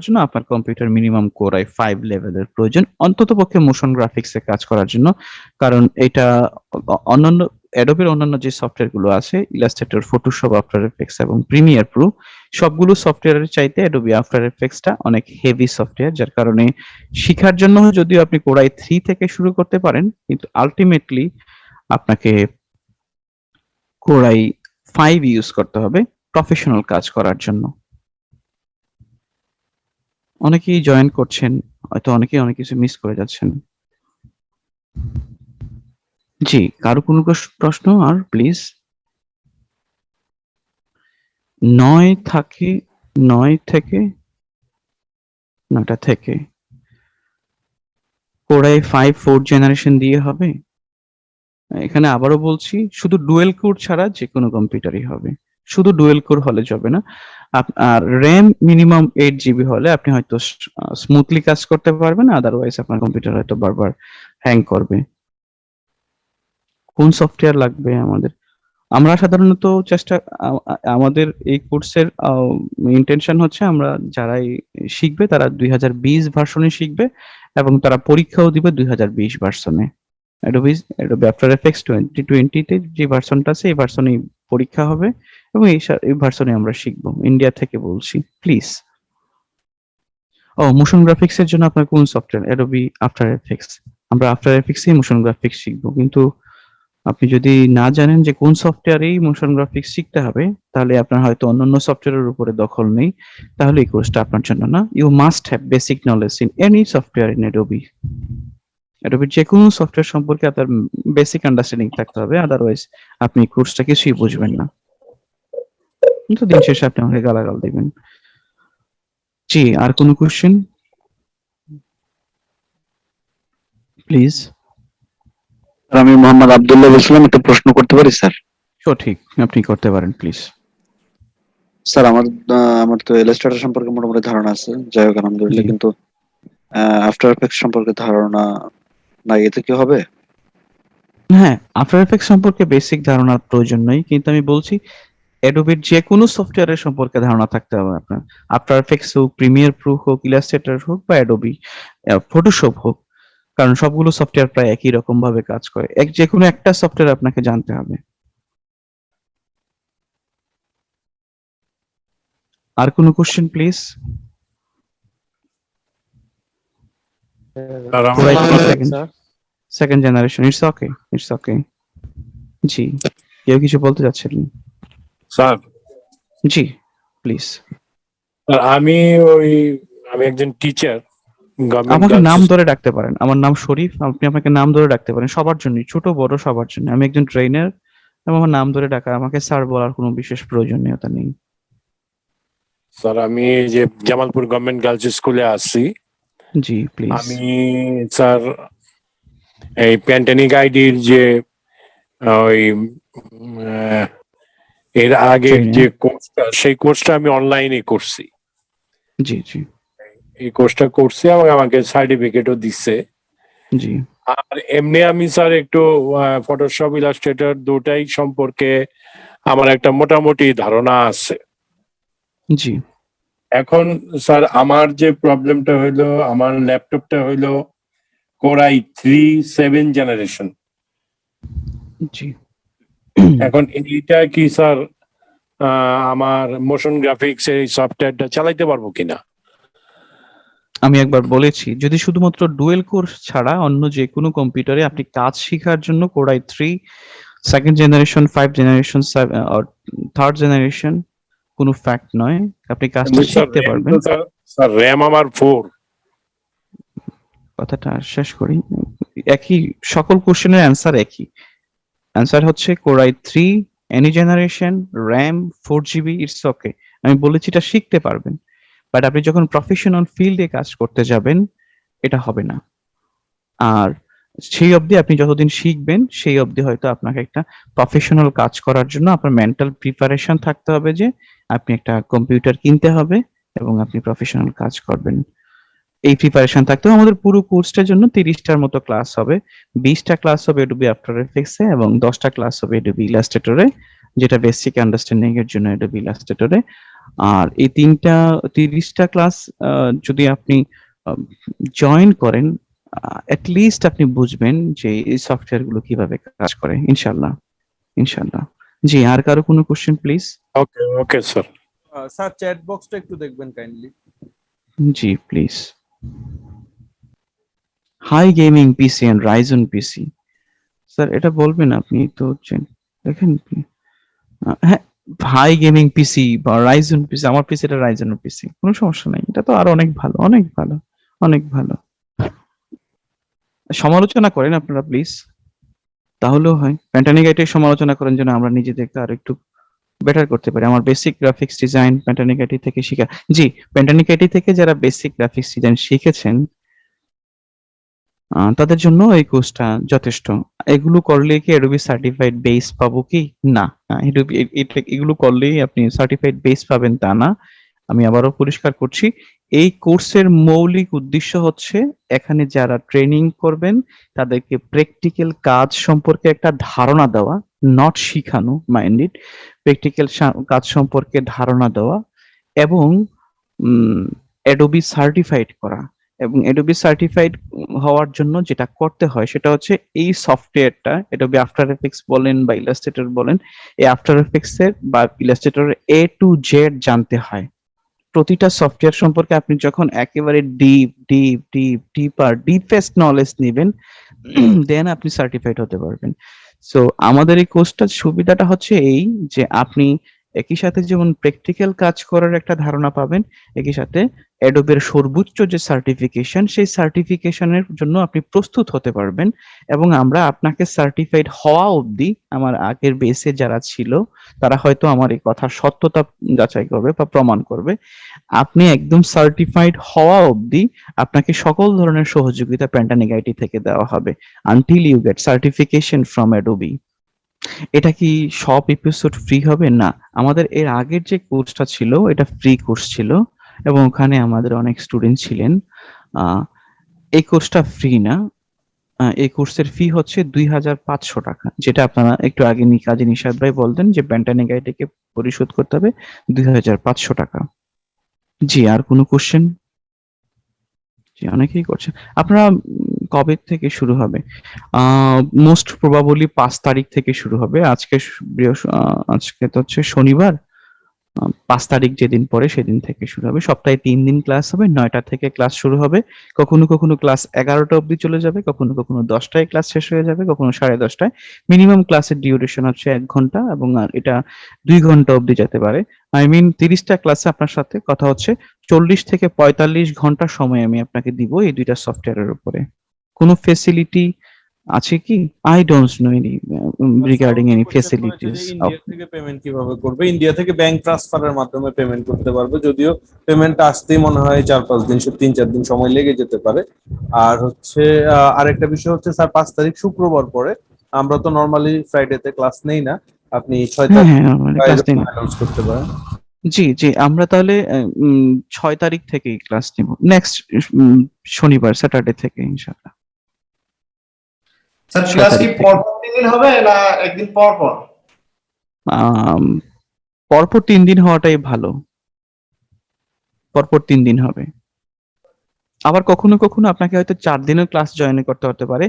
জন্য আপনার কম্পিউটার মিনিমাম কোর i5 লেভেলের প্রয়োজন, অন্তত পক্ষে মোশন গ্রাফিক্সে কাজ করার জন্য। কারণ এটা অন্যান্য অ্যাডোবের অন্যান্য যে সফটওয়্যার গুলো আছে, ইলাস্ট্রেটর, ফটোশপ, আফটার এফেক্টস এবং প্রিমিয়ার প্রো, সবগুলো সফটওয়্যারের চাইতে অ্যাডোবি আফটার এফেক্টসটা অনেক হেভি সফটওয়্যার, যার কারণে শিখার জন্য যদিও আপনি কোর i3 থেকে শুরু করতে পারেন, কিন্তু আলটিমেটলি আপনাকে কোর i5 ইউজ করতে হবে প্রফেশনাল কাজ করার জন্য। অনেকেই জয়েন করছেন, হয়তো অনেকেই অনেক কিছু মিস করে যাচ্ছেন। জি, কারো কোনো প্রশ্ন আর প্লিজ? 9 থেকে কোর i5 4th জেনারেশন দিয়ে হবে। এখানে আবারও বলছি, শুধু ডুয়েল কোর ছাড়া যে কোনো কম্পিউটারই হবে, শুধু ডুয়েল কোর হলে যাবে না। আর র্যাম মিনিমাম 8 GB হলে আপনি হয়তো স্মুথলি কাজ করতে পারবেন, আদারওয়াইজ আপনার কম্পিউটার হয়তো বারবার হ্যাং করবে। কোন সফটওয়্যার লাগবে আমাদের? আমরা সাধারণত আমাদের এই কোর্সের ইন্টেনশন হচ্ছে আমরা যারাই শিখবে তারা 2020 ভার্সনে শিখবে এবং তারা পরীক্ষাও দিবে 2020 ভার্সনে। অ্যাডোবি আফটার এফেক্টস 2020 তে যে ভার্সনটা আছে এই ভার্সনেই পরীক্ষা হবে এবং এই ভার্সনে আমরা শিখবো। ইন্ডিয়া থেকে বলছি, প্লিজ। মোশন গ্রাফিক্স এর জন্য আপনার কোন সফটওয়্যার? Adobe After effects. আমরা আফটার এফেক্টসেই মোশন গ্রাফিক্স শিখবো, কিন্তু আপনি যদি না জানেন যে কোন সফটওয়্যারেই মোশন গ্রাফিক্স শিখতে হবে, তাহলে আপনার হয়তো অন্যান্য সফটওয়্যারের উপরে দখল নেই, তাহলে এই কোর্সটা আপনার জন্য না। You must have basic knowledge in any software in Adobe. অ্যাডোবির যে কোনো সফটওয়্যার সম্পর্কে আপনার বেসিক আন্ডারস্ট্যান্ডিং থাকতে হবে, আদারওয়াইজ আপনি কোর্সটা কিছুই বুঝবেন না, কিন্তু দিন শেষে আপনি আমাকে গালাগাল দিবেন। জি, আর কোনো কোশ্চেন প্লিজ? স্যার, আমি মোহাম্মদ আব্দুল্লাহ বলছিলাম, একটা প্রশ্ন করতে পারি স্যার? সঠিক, আপনি করতে পারেন প্লিজ। স্যার, আমার তো ইলাস্ট্রেটর সম্পর্কে মোটামুটি ধারণা আছে, যাই হোক আলহামদুলিল্লাহ, জি। কিন্তু আফটার এফেক্টস সম্পর্কে ধারণা নাই, এতে কি হবে? হ্যাঁ, আফটার এফেক্টস সম্পর্কে বেসিক ধারণার প্রয়োজন নেই, কিন্তু আমি বলছি অ্যাডোবির যে কোনো সফটওয়্যারের সম্পর্কে ধারণা থাকতে হবে আপনার। আফটার এফেক্টস হোক, প্রিমিয়ার প্রো হোক, ইলাস্ট্রেটর হোক বা অ্যাডোবি ফটোশপ হোক, কারণ সবগুলো সফটওয়্যার প্রায় একই রকম ভাবে কাজ করে। যে কোনো একটা সফটওয়্যার আপনাকে জানতে হবে। আর কোনো কোশ্চেন প্লিজ? স্যার আমার Right, নাম one Arif second. Sir. Second generation, it's okay, it's okay. জি, কেউ কিছু বলতে চাচ্ছিলেন? Sir G, please. স্যার আমি একজন টিচার গভর্নমেন্ট আমাকে নাম গার্লস ধরে ডাকতে পারেন, আমার নাম শরীফ, আপনি আমাকে নাম ধরে ডাকতে পারেন সবার জন্য, ছোট বড় সবার জন্য। আমি একজন ট্রেনার এবং আমার নাম ধরে ডাকা, আমাকে স্যার বলার কোনো বিশেষ প্রয়োজনীয়তা নেই। স্যার আমি এই যে জামালপুর গভর্নমেন্ট গার্লস স্কুলে আসছি। জি প্লিজ। আমি স্যার এই প্যান্টানিক আইডির যে ওই এর আগের Training. যে কোর্সটা সেই কোর্সটা আমি অনলাইনে করছি। জি জি এই কোর্সটা করছি এবং আমাকে সার্টিফিকেটও দিচ্ছে। জি আর এমনি আমি স্যার একটু ফটোশপ ইলাস্ট্রেটর দুটাই সম্পর্কে আমার একটা মোটামুটি ধারণা আছে। জি এখন স্যার আমার যে প্রবলেমটা হইলো, আমার ল্যাপটপটা হইলো কোরাই 7 জেনারেশন। জি। এখন এইটা কি স্যার আমার মোশন গ্রাফিক্স এই সফটওয়্যারটা চালাইতে পারবো কিনা? আমি একবার বলেছি, যদি শুধুমাত্র ডুয়েল কোর ছাড়া অন্য যে কোনো কম্পিউটারে আপনি কাজ শেখার জন্য core i 3 second generation 5 generation third generation কোনো ফ্যাক্ট নয়, আপনি কাজটা শিখতে পারবেন। স্যার র্যাম আমার 4। কথাটা শেষ করি। একই, সকল কোশ্চেনের অ্যান্সার একই। অ্যান্সার হচ্ছে core i 3 any generation, RAM 4 GB, it's okay. আমি বলেছি এটা শিখতে পারবেন, বাট আপনি যখন প্রফেশনাল ফিল্ডে কাজ করতে যাবেন এটা হবে না। আর সেই অবধি আপনি যতদিন শিখবেন সেই অবধি হয়তো আপনাকে একটা প্রফেশনাল কাজ করার জন্য আপনার মেন্টাল প্রিপারেশন থাকতে হবে যে আপনি একটা কম্পিউটার কিনতে হবে এবং আপনি প্রফেশনাল কাজ করবেন। এই প্রিপারেশন থাকতে হবে। আমাদের পুরো কোর্সটার জন্য 30টার মতো ক্লাস হবে। 20টা ক্লাস হবে অ্যাডোবি আফটার এফেক্টস এ এবং 10টা ক্লাস হবে অ্যাডোবি ইলাস্ট্রেটরে, যেটা বেসিক আন্ডারস্ট্যান্ডিং এর জন্য অ্যাডোবি ইলাস্ট্রেটরে। আর এই 30টা ক্লাস যদি আপনি জয়েন করেন, লিস্ট আপনি বুঝবেন যে এই সফটওয়্যার গুলো কিভাবে কাজ করে। ইনশাল্লাহ ইনশাল্লাহ। জি, আর কারো কোনো question please? Okay okay sir. Sir chat বক্সটা একটু দেখবেন কাইন্ডলি। জি please. High gaming PC and Ryzen PC, sir এটা বলবেন আপনি তো দেখেন হ্যাঁ, হাই গেমিং পিসি বা রাইজন পিসি, আমার পিসিটা রাইজনের পিসি, কোনো সমস্যা নাই, এটা তো আরো অনেক ভালো, অনেক ভালো, অনেক ভালো। সমালোচনা করেন আপনারা প্লিজ, তাহলেও হয়। প্যান্টানিকাইটের সমালোচনা করেন যেন আমরা নিজেদেরকে আর একটু বেটার করতে পারি। আমার বেসিক গ্রাফিক্স ডিজাইন প্যান্টানিকাইটি থেকে শিখা। জি, প্যান্টানিকাইটি থেকে যারা বেসিক গ্রাফিক্স ডিজাইন শিখেছেন তাদের জন্য এই কোর্সটা যথেষ্ট। এগুলো করলে কি অ্যাডোবি সার্টিফাইড বেস পাবো কি? না, অ্যাডোবি এগুলো করলেই আপনি সার্টিফাইড বেস পাবেন তা না। আমি আবারও পরিষ্কার করছি, এই কোর্সের মৌলিক উদ্দেশ্য হচ্ছে এখানে যারা ট্রেনিং করবেন তাদেরকে প্র্যাকটিক্যাল কাজ সম্পর্কে একটা ধারণা দেওয়া, নট শিখানো, মাইন্ড ইট। প্র্যাকটিক্যাল কাজ সম্পর্কে ধারণা দেওয়া এবং অ্যাডোবি সার্টিফাইড করা। এবং অ্যাডোবি সার্টিফাইড হওয়ার জন্য যেটা করতে হয় সেটা হচ্ছে এই সফটওয়্যারটা, অ্যাডোবি আফটার এফেক্টস বলেন বা ইলাস্ট্রেটর বলেন, এই আফটার এফেক্টস এর বা ইলাস্ট্রেটরের A to Z জানতে হয়। প্রতিটা সফটওয়্যার সম্পর্কে আপনি যখন একেবারে ডিপেস্ট নলেজ নেবেন দেন আপনি সার্টিফাইড হতে পারবেন। সো আমাদের এই কোর্সটার সুবিধাটা হচ্ছে এই যে আপনি একই সাথে যেমন প্র্যাকটিক্যাল কাজ করার একটা ধারণা পাবেন, একই সাথে অ্যাডোবের সর্বোচ্চ যে সার্টিফিকেশন সেই সার্টিফিকেশনের জন্য আপনি প্রস্তুত হতে পারবেন। এবং আমরা আপনাকে সার্টিফাইড হওয়া অবধি, আমার আগের বেসে যারা ছিল তারা হয়তো আমার এই কথার সত্যতা যাচাই করবে বা প্রমাণ করবে, আপনি একদম সার্টিফাইড হওয়া অবধি আপনাকে সকল ধরনের সহযোগিতা প্যান্টানিক আইটি থেকে দেওয়া হবে until you get certification from Adobe. এটা কি সব এপিসোড ফ্রি হবে? না, আমাদের এর আগের যে কোর্সটা ছিল এটা ফ্রি কোর্স ছিল এবং ওখানে আমাদের অনেক স্টুডেন্ট ছিলেন। এই কোর্সটা ফ্রি না, এই কোর্সের ফি হচ্ছে 2500 টাকা, যেটা আপনারা একটু আগে কাজী নিশাদ ভাই বলতেন যে প্যান্টানিক আইটিকে পরিশোধ করতে হবে 2500 টাকা। জি, আর কোনো কোশ্চেন? জি, অনেকেই করছেন। আপনারা কবে থেকে শুরু হবে? মোস্ট প্রবাবলি 5 তারিখ থেকে শুরু হবে। আজকে তো হচ্ছে শনিবার, 5 তারিখ যেদিন পরে সেদিন থেকে শুরু হবে। সপ্তাহে 3 দিন ক্লাস হবে, 9টা থেকে ক্লাস শুরু হবে। কখনো কখনো ক্লাস 11টা অবধি চলে যাবে, কখনো কখনো 10টায় ক্লাস শেষ হয়ে যাবে, কখনো 10:30টায়। মিনিমাম ক্লাসের ডিউরেশন হচ্ছে 1 ঘন্টা, এবং আর এটা 2 ঘন্টা অবধি যেতে পারে। আই মিন 30টা ক্লাসে আপনার সাথে কথা হচ্ছে 40 থেকে 45 ঘন্টা সময় আমি আপনাকে দিব এই দুইটা সফটওয়্যারের উপরে। কোনো ফেসিলিটি আছে কি? I don't know any regarding any facilities. India থেকে পেমেন্ট কিভাবে করবে? ইন্ডিয়া থেকে ব্যাংক ট্রান্সফারের মাধ্যমে পেমেন্ট করতে পারবে, যদিও পেমেন্ট আসতেই মনে হয় 4-5 দিন, 3-4 দিন সময় লেগে যেতে পারে। আর হচ্ছে আরেকটা বিষয় হচ্ছে স্যার, 5 তারিখ শুক্রবার পরে, আমরা তো নর্মালি ফ্রাইডেতে ক্লাস নেই না, আপনি 6 হ্যাঁ, তারিখ হ্যাঁ, মানে ক্লাস দিন। অ্যানাউন্স করতে পারেন। জি, জি, আমরা তাহলে 6 তারিখ থেকেই ক্লাস নিব। নেক্সট শনিবার, স্যাটারডে থেকে ইনশাআল্লাহ। স্যার 6 ক্লাস কি তারিখ থেকে। পরপর 3 দিন হবে না একদিন পর পর? আম, পরপর 3 দিন হওয়াটাই ভালো। পরপর 3 দিন হবে। আবার কখনো কখনো আপনাকে হয়তো 4 দিনের ক্লাস জয়েন করতে হতে পারে,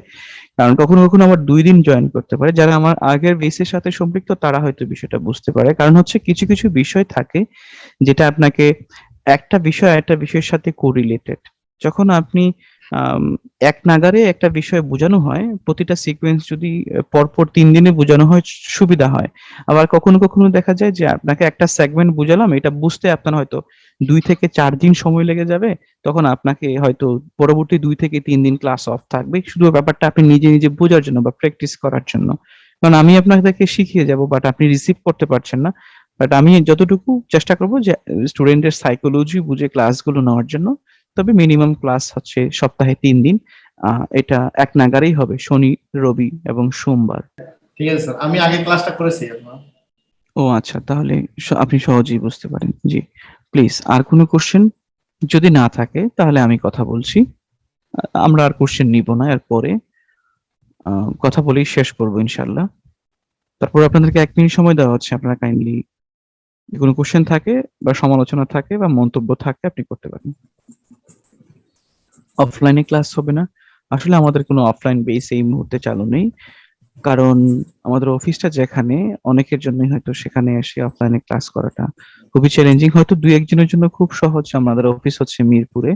কারণ কখনো কখনো আবার 2 দিন জয়েন করতে পারে। যারা আমার আগের বেসের সাথে সম্পৃক্ত তারা হয়তো বিষয়টা বুঝতে পারে। কারণ হচ্ছে কিছু কিছু বিষয় থাকে যেটা আপনাকে একটা বিষয়ের সাথে কোরিলেটেড। যখন আপনি আম, এক নাগারে একটা বিষয় বোঝানো হয়, প্রতিটা সিকোয়েন্স যদি পরপর 3 দিনে বোঝানো হয় সুবিধা হয়। আবার কখনো কখনো দেখা যায় যে আপনাকে একটা সেগমেন্ট বুঝালাম, এটা বুঝতে আপনার হয়তো 2 থেকে 4 দিন সময় লেগে যাবে। তখন আপনাকে হয়তো পরবর্তী 2 থেকে 3 দিন ক্লাস অফ থাকবে, শুধু ব্যাপারটা আপনি নিজে নিজে বোঝার জন্য বা প্র্যাকটিস করার জন্য। কারণ আমি আপনাকে শিখিয়ে যাব, বাট আপনি রিসিভ করতে পারছেন না। বাট আমি যতটুকু চেষ্টা করব যে স্টুডেন্টের সাইকোলজি বুঝে ক্লাসগুলো নেওয়ার জন্য। তবে মিনিমাম ক্লাস হচ্ছে সপ্তাহে 3 দিন। এটা এক নাগারেই হবে, শনি, রবি এবং সোমবার। ঠিক আছে স্যার, আমি আগে ক্লাসটা করেছি আপনার। ও আচ্ছা, তাহলে আপনি সহজেই বুঝতে পারেন। জি, প্লিজ আর কোনো কোশ্চেন যদি না থাকে তাহলে আমি কথা বলছি। আমরা আর কোশ্চেন নিব না, এরপরে কথা বলেই শেষ করবো ইনশাল্লাহ। তারপর আপনাদেরকে 1 মিনিট সময় দেওয়া হচ্ছে, আপনারা কাইন্ডলি কোনো কোশ্চেন থাকে বা সমালোচনা থাকে বা মন্তব্য থাকে আপনি করতে পারেন। অফলাইনে ক্লাস হবে না, আসলে আমাদের কোনো অফলাইন বেস এই মুহূর্তে চালু নেই। কারণ আমাদের অফিসটা যেখানে, অনেকের জন্যই হয়তো সেখানে এসে অফলাইনে ক্লাস করাটা খুবই চ্যালেঞ্জিং। হয়তো 2-1 জনের জন্য খুব সহজ, আমাদের অফিস হচ্ছে মিরপুরে,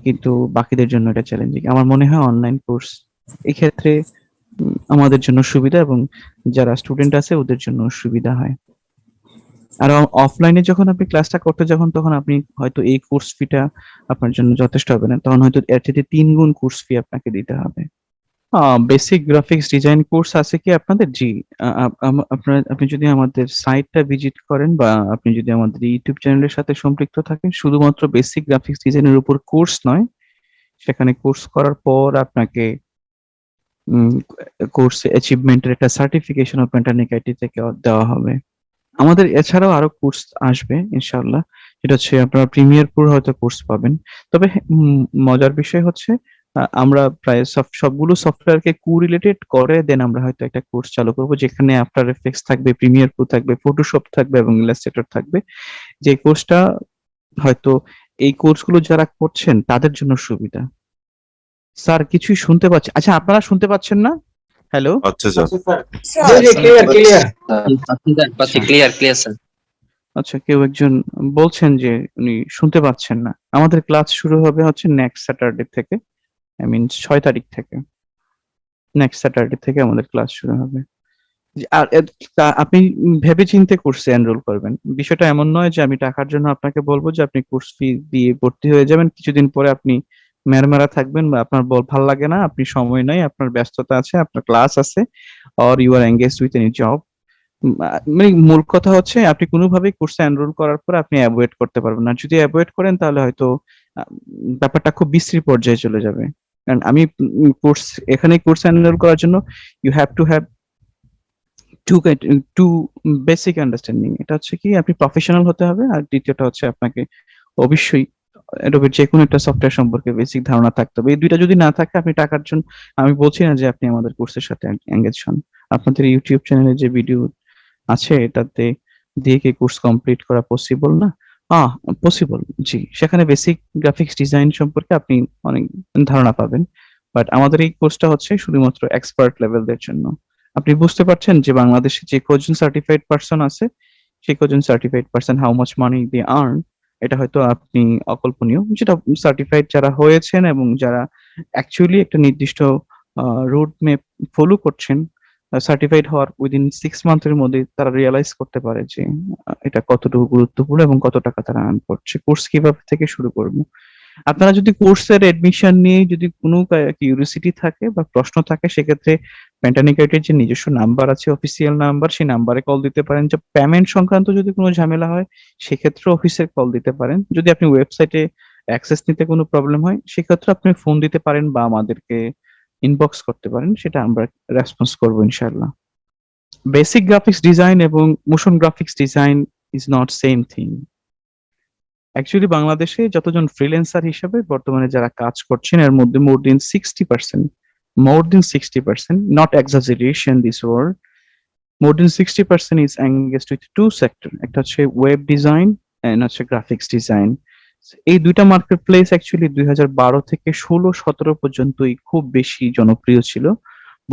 কিন্তু বাকিদের জন্য এটা চ্যালেঞ্জিং। আমার মনে হয় অনলাইন কোর্স এক্ষেত্রে আমাদের জন্য সুবিধা, এবং যারা স্টুডেন্ট আছে ওদের জন্য সুবিধা হয়। আর অফলাইনে যখন আপনি ক্লাসটা করতে যখন, তখন আপনি হয়তো এই কোর্স ফিটা আপনার জন্য যথেষ্ট হবে না, তখন হয়তো এর থেকে 3 গুণ কোর্স ফি আপনাকে দিতে হবে। বেসিক গ্রাফিক্স ডিজাইন কোর্স আছে কি আপনাদের? জি, আপনি যদি আমাদের সাইটটা ভিজিট করেন বা আপনি যদি আমাদের ইউটিউব চ্যানেলের সাথে সম্পৃক্ত থাকেন, শুধুমাত্র বেসিক গ্রাফিক্স ডিজাইনের উপর কোর্স নয়, সেখানে কোর্স করার পর আপনাকে কোর্স অ্যাচিভমেন্টের একটা সার্টিফিকেশন ও পেন্টানিক আইটি থেকে দেওয়া হবে। আমাদের এছাড়াও আরো কোর্স আসবে ইনশাআল্লাহ, যেটা হচ্ছে আপনারা প্রিমিয়ার প্রো হয়তো কোর্স পাবেন। তবে মজার বিষয় হচ্ছে আমরা প্রায় সবগুলো সফটওয়্যারকে কোরিলেটেড করে দেন আমরা হয়তো একটা কোর্স চালু করব, যেখানে আফটার এফেক্টস থাকবে, প্রিমিয়ার প্রো থাকবে, ফটোশপ থাকবে এবং ইলাস্ট্রেটর থাকবে। যে কোর্সটা হয়তো এই কোর্সগুলো যারা করছেন তাদের জন্য সুবিধা। স্যার কিছুই শুনতে পাচ্ছি? আচ্ছা, আপনারা শুনতে পাচ্ছেন না? হ্যালো? আচ্ছা স্যার। জি জি, clear clear. Clear clear sir. আচ্ছা, কেউ একজন বলছেন যে উনি শুনতে পাচ্ছেন না। আমাদের ক্লাস শুরু হবে হচ্ছে নেক্সট স্যাটারডে থেকে, আই মিন 6 তারিখ থেকে। নেক্সট স্যাটারডে থেকে আমাদের ক্লাস শুরু হবে। আর আপনি ভেবে চিন্তে কোর্সে এনরোল করবেন। বিষয়টা এমন নয় যে আমি টাকার জন্য আপনাকে বলবো যে আপনি কোর্স ফি দিয়ে ভর্তি হয়ে যাবেন, কিছুদিন পরে আপনি মেরমেরা থাকবেন বা আপনার ভাল লাগে না, আপনি সময় নাই, আপনার ব্যস্ততা আছে, আপনার ক্লাস আছে, or you are engaged with any job. মানে মূল কথা হচ্ছে আপনি কোনোভাবেই কোর্সে এনরোল করার পর আপনি অ্যাভয়েড করতে পারবেন না। যদি অ্যাভয়েড করেন তাহলে হয়তো ব্যাপারটা খুব বিশ্রী পর্যায়ে চলে যাবে। কারণ আমি কোর্স, এখানে কোর্স এনরোল করার জন্য you have to have to basic understanding. এটা হচ্ছে কি, আপনি প্রফেশনাল হতে হবে, আর দ্বিতীয়টা হচ্ছে আপনাকে অবশ্যই অ্যাডোবের যে কোনো একটা সফটওয়্যার সম্পর্কে বেসিক ধারণা থাকতে হবে। এই দুইটা যদি না থাকে, আপনি টাকার জন্য, আমি বলছি না যে আপনি আমাদের কোর্সের সাথে এঙ্গেজ হন। আপনাদের ইউটিউব চ্যানেলে যে ভিডিও আছে এটাতে দিয়ে কি কোর্স কমপ্লিট করা পসিবল না? পসিবল, জি। সেখানে বেসিক গ্রাফিক্স ডিজাইন সম্পর্কে আপনি অনেক ধারণা পাবেন, বাট আমাদের এই কোর্সটা হচ্ছে শুধুমাত্র এক্সপার্ট লেভেলদের জন্য। আপনি বুঝতে পারছেন যে বাংলাদেশে যে কজন সার্টিফাইড পারসন আছে সেই কজন certified person how much money they earn, এটা হয়তো আপনি অকল্পনীয়। যেটা সার্টিফাইড যারা হয়েছেন এবং যারা অ্যাকচুয়ালি একটা নির্দিষ্ট রোড ম্যাপ ফলো করছেন, সার্টিফাইড হওয়ার উইদিন 6 মান্থের মধ্যে তারা রিয়েলাইজ করতে পারে যে এটা কতটুকু গুরুত্বপূর্ণ এবং কত টাকা তারা আর্ন করছে। কোর্স কিভাবে থেকে শুরু করবো? আপনারা যদি কোর্সের এডমিশন নিয়ে যদি কোনো কিউরিওসিটি থাকে বা প্রশ্ন থাকে, সেক্ষেত্রে পেন্টানিকাইটের যে নিজস্ব নাম্বার আছে, অফিসিয়াল নাম্বার, সেই নাম্বারে কল দিতে পারেন। যে পেমেন্ট সংক্রান্ত যদি কোনো ঝামেলা হয়, সেক্ষেত্রে অফিসে কল দিতে পারেন। যদি আপনি ওয়েবসাইটে অ্যাক্সেস নিতে কোনো প্রবলেম হয়, সেক্ষেত্রে আপনি ফোন দিতে পারেন বা আমাদেরকে ইনবক্স করতে পারেন, সেটা আমরা রেসপন্স করবো ইনশাআল্লাহ। বেসিক গ্রাফিক্স ডিজাইন এবং motion graphics design is not same thing. Actually বাংলাদেশে যতজন ফ্রিল্যান্সার হিসেবে বর্তমানে যারা কাজ করছেন, এর মধ্যে more than 60%, not exaggeration this word, more than 60% is engaged with two sector, একটা হচ্ছে ওয়েব ডিজাইন এন্ড হচ্ছে গ্রাফিক্স ডিজাইন। এই দুইটা মার্কেট প্লেস অ্যাকচুয়ালি 2012 থেকে 16-17 পর্যন্তই খুব বেশি জনপ্রিয় ছিল।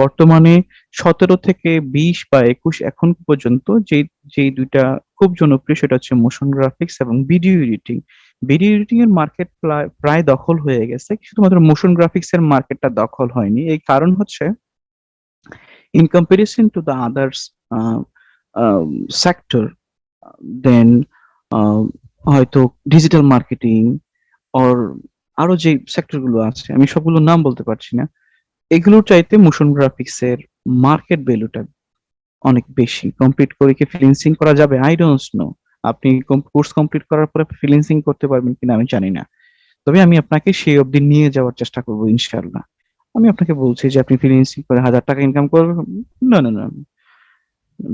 বর্তমানে 17 থেকে 20 বা 21 এখন পর্যন্ত যে দুইটা খুব জনপ্রিয়, সেটা হচ্ছে মোশন গ্রাফিক্স এবং ভিডিও এডিটিং। ভিডিও এডিটিং এর মার্কেট প্রায় দখল হয়ে গেছে, শুধুমাত্র মোশন গ্রাফিক্স এর মার্কেটটা দখল হয়নি। এই কারণ হচ্ছে in comparison to the others sector, then হয়তো ডিজিটাল মার্কেটিং অর আরো যে সেক্টর গুলো আছে, আমি সবগুলোর নাম বলতে পারছি না, এগুলোর চাইতে মোশন গ্রাফিক্স এর মার্কেট ভ্যালুটা অনেক বেশি। কমপ্লিট করে কি ফ্রিল্যান্সিং করা যাবে? I don't know. আপনি কোর্স কমপ্লিট করার পরে ফ্রিল্যান্সিং করতে পারবেন কিনা আমি জানি না, তবে আমি আপনাকে সেই অবধি নিয়ে যাওয়ার চেষ্টা করবো ইনশাআল্লাহ। আমি আপনাকে বলছি যে আপনি ফ্রিল্যান্সিং করে 1000 টাকা ইনকাম করবেন, না না না,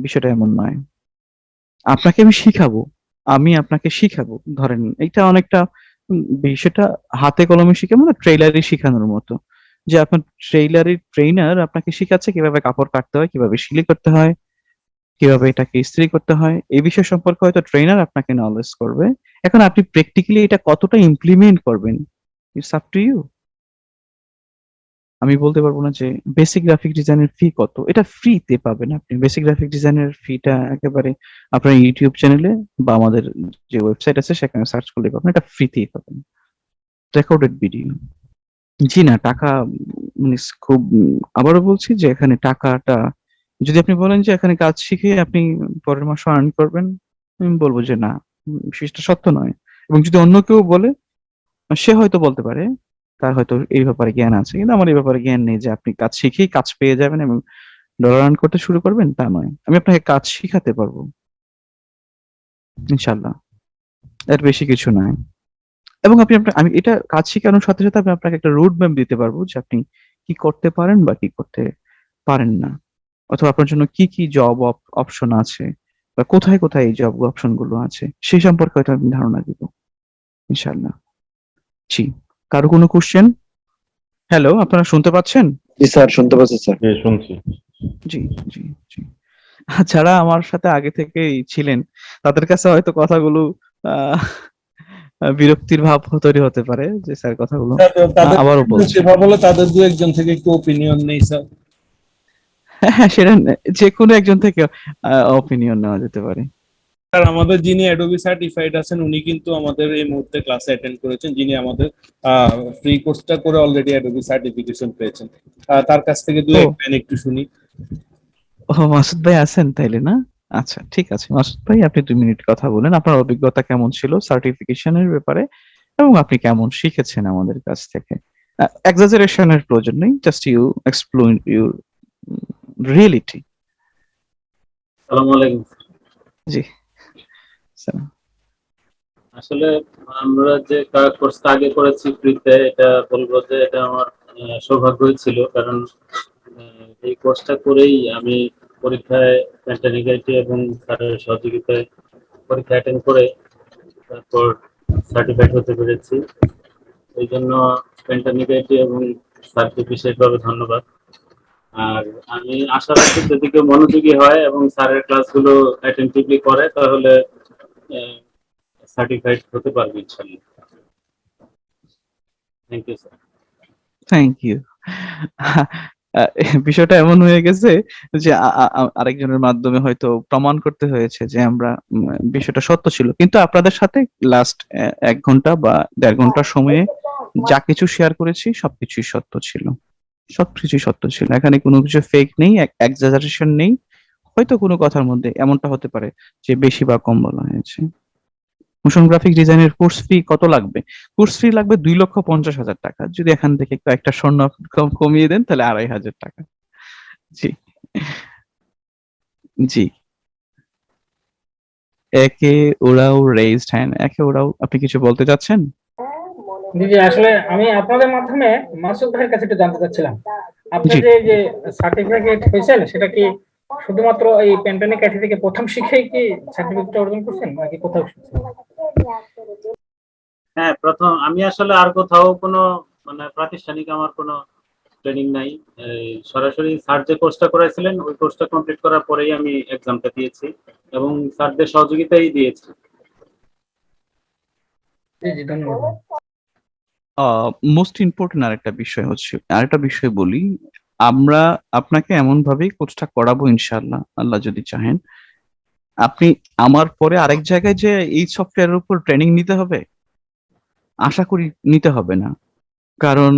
বিষয়টা এমন নয়। আপনাকে আমি আপনাকে শিখাবো। ধরেন এটা অনেকটা বিষয়টা হাতে কলমে শিখাবো না, ট্রেইলারে শিখানোর মতো। যে আপনার ট্রেইলারের ট্রেইনার আপনাকে শিখাচ্ছে কিভাবে কাপড় কাটতে হয়, কিভাবে সেলাই করতে হয়, কিভাবে এটাকে ইস্ত্রি করতে হয়, এই বিষয় সম্পর্কে হয়তো ট্রেনার আপনাকে নলেজ করবে। এখন আপনি প্র্যাকটিক্যালি এটা কতটা ইমপ্লিমেন্ট করবেন, ইটস আপ টু ইউ। আমি বলতে পারবো না যে বেসিক গ্রাফিক ডিজাইনের ফি কত, এটা ফ্রিতে পাবেন আপনি। বেসিক গ্রাফিক ডিজাইনের ফিটা একেবারে আপনার ইউটিউব চ্যানেলে বা আমাদের যে ওয়েবসাইট আছে সেখানে সার্চ করলে পাবেন, এটা ফ্রিতেই পাবেন, রেকর্ডেড ভিডিও। জি না, টাকা মানে খুব আবারও বলছি যে এখানে টাকাটা যদি আপনি বলেন যে এখানে কাজ শিখে আপনি পরের মাসে আর্ন করবেন, আমি বলবো যে না, সেটা সত্য নয়। এবং যদি অন্য কেউ বলে, সে হয়তো বলতে পারে, তার হয়তো এই ব্যাপারে জ্ঞান আছে, কিন্তু আমার এই ব্যাপারে জ্ঞান নেই যে আপনি কাজ শিখেই কাজ পেয়ে যাবেন এবং ডলার আর্ন করতে শুরু করবেন, তা নয়। আমি আপনাকে কাজ শিখাতে পারবো ইনশাল্লাহ, এর বেশি কিছু নয়। এবং আমি এটা কাজ শেখানোর সাথে সাথে আমি আপনাকে একটা রোড ম্যাপ দিতে পারবো যে আপনি কি করতে পারেন বা কি করতে পারেন না, অথবা আপনার জন্য কি কি জব অপশন আছে বা কোথায় কোথায় এই জব অপশন গুলো আছে, সেই সম্পর্কে হয়তো আমি ধারণা দিব ইনশাআল্লাহ। জি, কারো কোনো কোশ্চেন? হ্যালো, আপনারা শুনতে পাচ্ছেন? জি স্যার, শুনতে পাচ্ছি স্যার। শুনছি। জি জি জি। যারা আমার সাথে আগে থেকেই ছিলেন, তাদের কাছে হয়তো কথাগুলো আহ বিরক্তির ভাব তৈরি হতে পারে যে স্যার কথাগুলো তাদের আবারও বলছি। সেভাবে বলে তাদের দু একজন থেকে একটু ওপিনিয়ন নেই স্যার। হ্যাঁ, সেটা যে কোনো একজন থেকে অপিনিয়ন নেওয়া যেতে পারে। স্যার আমাদের যিনি অ্যাডোবি সার্টিফাইড আছেন উনি কিন্তু আমাদের এই মুহূর্তে ক্লাসে অ্যাটেন্ড করেছেন, যিনি আমাদের ফ্রি কোর্সটা করে অলরেডি অ্যাডোবি সার্টিফিকেশন পেয়েছেন। তার কাছ থেকে দু ও এক লাইন একটু শুনি। ও, মাসুদ ভাই আছেন তাইলে না? আচ্ছা ঠিক আছে, মাসুদ ভাই আপনি 2 মিনিট কথা বলেন, আপনার অভিজ্ঞতা কেমন ছিল সার্টিফিকেশনের ব্যাপারে এবং আপনি কেমন শিখেছেন আমাদের কাছ থেকে। এক্সাজারেশনের প্রয়োজন নেই, just you explore your reality. আসসালামু আলাইকুম। জি স্যার। আসলে আমরা যে কোর্সটা আগে করেছি ফ্রিতে, এটা বলবো যে এটা আমার সৌভাগ্যই ছিল, কারণ এই কোর্সটা করেই আমি পরীক্ষায় পেন্টানিকাইটি এবং স্যারের সহযোগিতায় পরীক্ষা অ্যাটেন্ড করে তারপর সার্টিফাইড হতে পেরেছি। এই জন্য পেন্টানিকাইটি এবং স্যারকে বিশেষভাবে ধন্যবাদ। আর আমি আশা রাখি যদি কেউ মনোযোগী হয় এবং স্যারের ক্লাসগুলো অ্যাটেন্টিভলি করে তাহলে সার্টিফাইড হতে পারবে ইনশাআল্লাহ। Thank you sir. Thank you. বিষয়টা এমন হয়ে গেছে যে আরেকজনের মাধ্যমে হয়তো প্রমাণ করতে হয়েছে যে আমরা বিষয়টা সত্য ছিল, কিন্তু আপনাদের সাথে লাস্ট 1 ঘন্টা বা 1.5 ঘন্টার সময়ে যা কিছু শেয়ার করেছি সবকিছুই সত্য ছিল, সবকিছুই সত্য ছিল। এখানে কোনো কিছু ফেক নেই, এক্সাজারেশন নেই। হয়তো কোনো কথার মধ্যে এমনটা হতে পারে যে বেশি বা কম বলা হয়েছে। মোশন গ্রাফিক ডিজাইনের কোর্স ফি কত লাগবে? কোর্স ফি লাগবে 2,50,000 টাকা। যদি এখান থেকে কয়েকটা স্বর্ণ কমিয়ে দেন তাহলে 2,500 টাকা। জি, জি। একে ওরাও রেইজড হ্যান্ড, একে ওরাও, আপনি কিছু বলতে চাচ্ছেন? জি জি, আসলে আমি আপনাদের মাধ্যমে মাসুদ ভাইয়ের কাছে একটু জানতে চাচ্ছিলাম, আপনি জি। যে সার্টিফিকেট হয়েছেন সেটা কি শুধুমাত্র এই প্যান্টানিক কাঠি থেকে প্রথম শিখেই কি সার্টিফিকেট অর্জন করছেন নাকি কোথাও শিখছেন? হ্যাঁ, প্রথম আমি আসলে আর কোথাও কোনো মানে প্রাতিষ্ঠানিক আমার কোনো ট্রেনিং নাই। এই সরাসরি স্যার যে কোর্সটা করাইছিলেন ওই কোর্সটা কমপ্লিট করার পরেই আমি এক্সামটা দিয়েছি এবং স্যারদের সহযোগিতাই দিয়েছি। জি জি, ধন্যবাদ। মোস্ট ইম্পর্টেন্ট আরেকটা বিষয় বলি, আমরা আপনাকে এমন ভাবেই কোর্সটা করাবো ইনশাআল্লাহ, আল্লাহ যদি চাহেন। আপনি আমার পরে আরেক জায়গায় যে এই সফটওয়্যারের উপর ট্রেনিং নিতে হবে, আশা করি নিতে হবে না। কারণ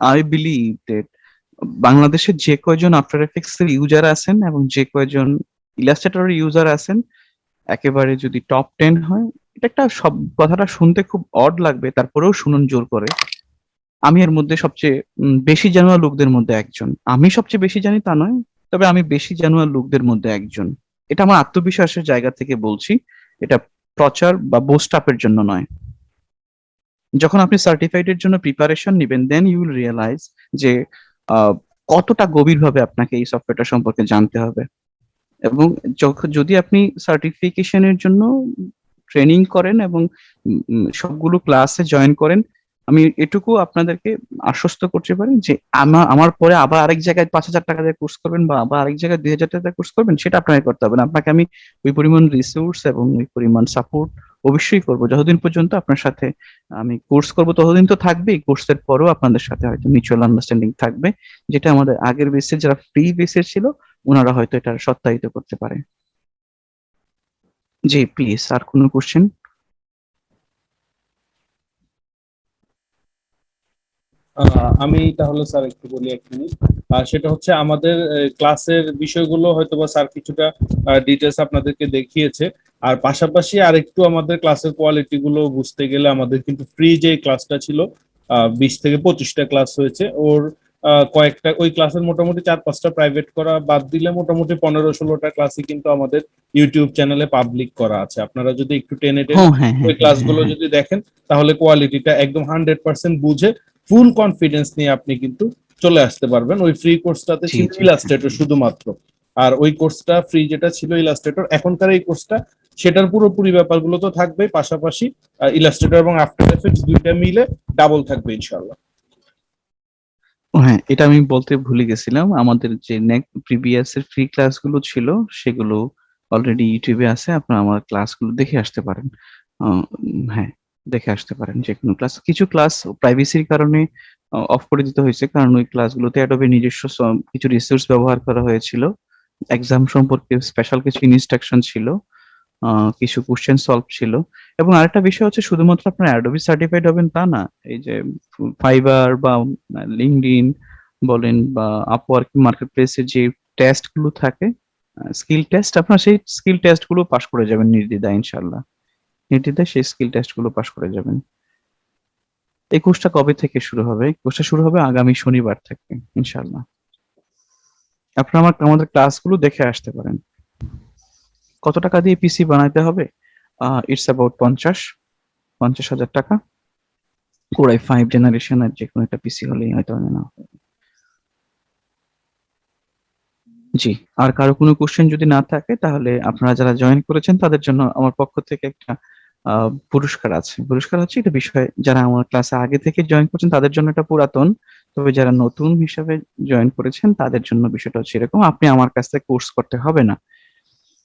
আই বিলিভ দ্যাট বাংলাদেশের যে কয়জন আফটার এফেক্টস এর ইউজার আছেন এবং যে কয়জন ইলাস্ট্রেটরের ইউজার আছেন, একেবারে যদি টপ 10 হয়, এটা একটা, সব কথাটা শুনতে খুব অড লাগবে, তারপরেও শুনুন জোর করে, আমি এর মধ্যে সবচেয়ে বেশি জানুয়া লোকদের মধ্যে একজন। আমি সবচেয়ে বেশি জানি তা নয়, তবে আমি বেশি জানুয়া লোকদের মধ্যে একজন। এটা আমার আত্মবিশ্বাসের জায়গা থেকে বলছি, এটা প্রচার বা বুস্ট আপের জন্য নয়। যখন আপনি সার্টিফাইড এর জন্য প্রিপারেশন নেবেন, দেন ইউ উইল রিয়েলাইজ যে আহ, কতটা গভীরভাবে আপনাকে এই সফটওয়্যারটা সম্পর্কে জানতে হবে। এবং যদি আপনি সার্টিফিকেশনের জন্য ট্রেনিং করেন এবং সবগুলো ক্লাসে জয়েন করেন, আমি এটুকু আপনাদেরকে আশ্বস্ত করতে পারি যে আমার পরে আবার আরেক জায়গায় 5,000 টাকা দিয়ে কোর্স করবেন বা আবার আরেক জায়গায় 2,000 টাকা দিয়ে কোর্স করবেন, সেটা আপনাকে করতে হবে না। আপনাকে আমি ওই পরিমাণ রিসোর্স এবং ওই পরিমাণ সাপোর্ট অবশ্যই করবো। যতদিন পর্যন্ত আপনার সাথে আমি কোর্স করব ততদিন তো থাকবেই, কোর্সের পরেও আপনাদের সাথে হয়তো মিউচুয়াল আন্ডারস্ট্যান্ডিং থাকবে, যেটা আমাদের আগের বেসে যারা ফ্রি বেসের ছিল ওনারা হয়তো এটা সত্যায়িত করতে পারে। জি প্লিজ, আর কোনো কোশ্চেন? আমি তাহলে স্যার একটু বলি 1 মিনিট। সেটা হচ্ছে আমাদের ক্লাসের বিষয়গুলো হয়তো বা স্যার কিছুটা ডিটেলস আপনাদেরকে দেখিয়েছে। আর পাশাপাশি আরেকটু আমাদের ক্লাসের কোয়ালিটি গুলো বুঝতে গেলে আমাদের কিন্তু ফ্রি যে ক্লাসটা ছিল 20 থেকে 25টা ক্লাস হয়েছে ওর কয়েকটা, ওই ক্লাসের মোটামুটি 4-5টা প্রাইভেট করা বাদ দিলে মোটামুটি 15-16টা ক্লাসই কিন্তু আমাদের ইউটিউব চ্যানেলে পাবলিক করা আছে। আপনারা যদি একটু টেনে টেনে হ্যাঁ হ্যাঁ ওই হ্যাঁ ক্লাসগুলো হ্যাঁ। যদি দেখেন তাহলে কোয়ালিটিটা একদম 100% বুঝে ফুল কনফিডেন্স নিয়ে আপনি কিন্তু চলে আসতে পারবেন। ওই ফ্রি কোর্সটাতে জি ছিল জি ইলাস্ট্রেটর শুধুমাত্র, আর ওই কোর্সটা ফ্রি যেটা ছিল ইলাস্ট্রেটর, এখনকার এই কোর্সটা সেটার পুরোপুরি ব্যাপারগুলো তো থাকবে, পাশাপাশি ইলাস্ট্রেটর এবং আফটার এফেক্টস দুইটা মিলে ডাবল থাকবে ইনশাআল্লাহ। হ্যাঁ, এটা আমি বলতে ভুলে গেছিলাম, আমাদের যে প্রিভিয়াস এর ফ্রি ক্লাসগুলো ছিল সেগুলো অলরেডি ইউটিউবে আছে, আপনারা আমার ক্লাসগুলো দেখে আসতে পারেন। হ্যাঁ, দেখে আসতে পারেন যে কোনো ক্লাস। কিছু ক্লাস প্রাইভেসির কারণে অফ করে দিতে হয়েছে, কারণ ওই ক্লাসগুলোতে অ্যাডোবে নিজস্ব কিছু রিসোর্স ব্যবহার করা হয়েছিল, এক্সাম সম্পর্কে স্পেশাল কিছু ইনস্ট্রাকশন ছিল, কিছু কোশ্চেন সলভ ছিল। এবং আরেকটা বিষয় হচ্ছে, শুধুমাত্র আপনার অ্যাডোবি সার্টিফাইড হবেন তা না, এই যে ফাইবার বা লিঙ্কডইন বলেন বা আপওয়ার্ক মার্কেট প্লেসের যে টেস্ট গুলো থাকে, স্কিল টেস্ট, আপনার সেই স্কিল টেস্ট গুলো পাশ করে যাবেন নির্দ্বিধায় ইনশাল্লাহ। নির্দ্বিধায় সেই স্কিল টেস্ট গুলো পাশ করে যাবেন। এই কোর্সটা কবে থেকে শুরু হবে? কোর্সটা শুরু হবে আগামী শনিবার থেকে ইনশাল্লাহ। আপনারা আমাদের ক্লাসগুলো দেখে আসতে পারেন। কত টাকা দিয়ে পিসি বানাইতে হবে? ইটস অ্যাবাউট 50,000 টাকা। কোরাই 5 জেনারেশনের যে কোনো একটা পিসি হলেই হয়তো না। জি, আর কারো কোনো কোশ্চেন যদি না থাকে তাহলে আপনারা যারা জয়েন করেছেন তাদের জন্য আমার পক্ষ থেকে একটা পুরস্কার আছে। পুরস্কার হচ্ছে এটা বিষয়, যারা আমার ক্লাসে আগে থেকে জয়েন করছেন তাদের জন্য এটা পুরাতন, তবে যারা নতুন হিসাবে জয়েন করেছেন তাদের জন্য বিষয়টা হচ্ছে এরকম, আপনি আমার কাছ থেকে কোর্স করতে হবে না।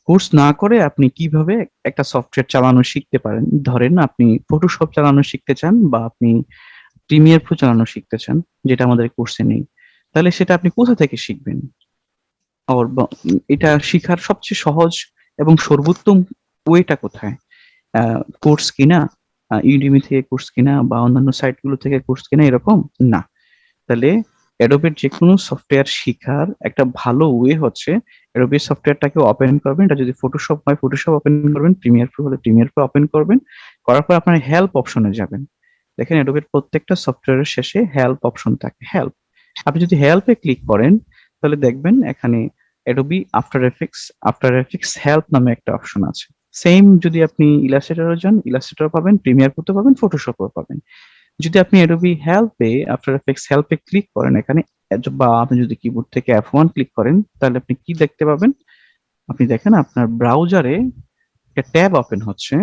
কোর্স না করে আপনি কিভাবে একটা সফটওয়্যার চালানো শিখতে পারেন। ধরেন আপনি ফটোশপ চালানো শিখতে চান বা আপনি প্রিমিয়ার প্রো চালানো শিখতে চান, যেটা আমাদের কোর্সে নেই, তাহলে সেটা আপনি কোথা থেকে শিখবেন? এটা শিখার সবচেয়ে সহজ এবং সর্বোত্তম ওয়েটা কোথায়? কোর্স কিনা, ইউডেমি থেকে কোর্স কিনা বা অন্যান্য সাইট গুলো থেকে কোর্স কিনা, এরকম না। তাহলে অ্যাডোবের যে কোনো সফটওয়্যার শিখার একটা ভালো ওয়ে হচ্ছে অ্যাডোবে সফটওয়্যারটাকে ওপেন করবেন। এটা যদি ফটোশপ হয় ফটোশপ ওপেন করবেন, প্রিমিয়ার প্রো হলে প্রিমিয়ার প্রো ওপেন করবেন। করার পর আপনার হেল্প অপশনে যাবেন। দেখেন অ্যাডোবের প্রত্যেকটা সফটওয়্যারের শেষে হেল্প অপশন থাকে, হেল্প। আপনি যদি হেল্পে ক্লিক করেন তাহলে দেখবেন এখানে অ্যাডোবি আফটার এফেক্টস হেল্প নামে একটা অপশন আছে। সেম যদি আপনি ইলাস্ট্রেটরও যান, ইলাস্ট্রেটর পাবেন, প্রিমিয়ার প্রোতে পাবেন, ফটোশপও পাবেন। যদি আপনি অ্যাডোবি হেল্পে আফটার এফেক্টস হেল্পে ক্লিক করেন এখানে, বা আপনি যদি কিবোর্ড থেকে F1 ক্লিক করেন তাহলে আপনি কি দেখতে পাবেন? আপনি দেখেন আপনার ব্রাউজারে একটা ট্যাব ওপেন হচ্ছে।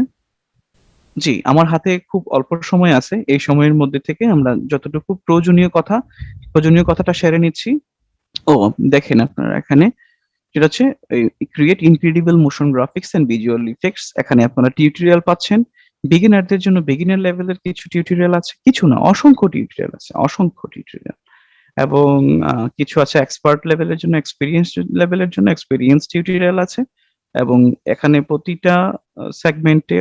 জি, আমার হাতে খুব অল্প সময় আছে, এই সময়ের মধ্যে থেকে আমরা যতটুকু প্রয়োজনীয় কথাটা সেরে নিচ্ছি। ও দেখেন আপনারা এখানে যেটা হচ্ছে create incredible motion graphics and visual effects, এখানে আপনারা টিউটোরিয়াল পাচ্ছেন। বিগিনারদের জন্য বিগিনার লেভেলের কিছু টিউটোরিয়াল আছে, কিছু না অসংখ্য টিউটোরিয়াল আছে, অসংখ্য টিউটোরিয়াল। এবং কিছু আছে এক্সপার্ট লেভেলের জন্য, এক্সপেরিয়েন্স লেভেলের জন্য এক্সপেরিয়েন্স টিউটোরিয়াল আছে। এবং এখানে প্রতিটা সেগমেন্টে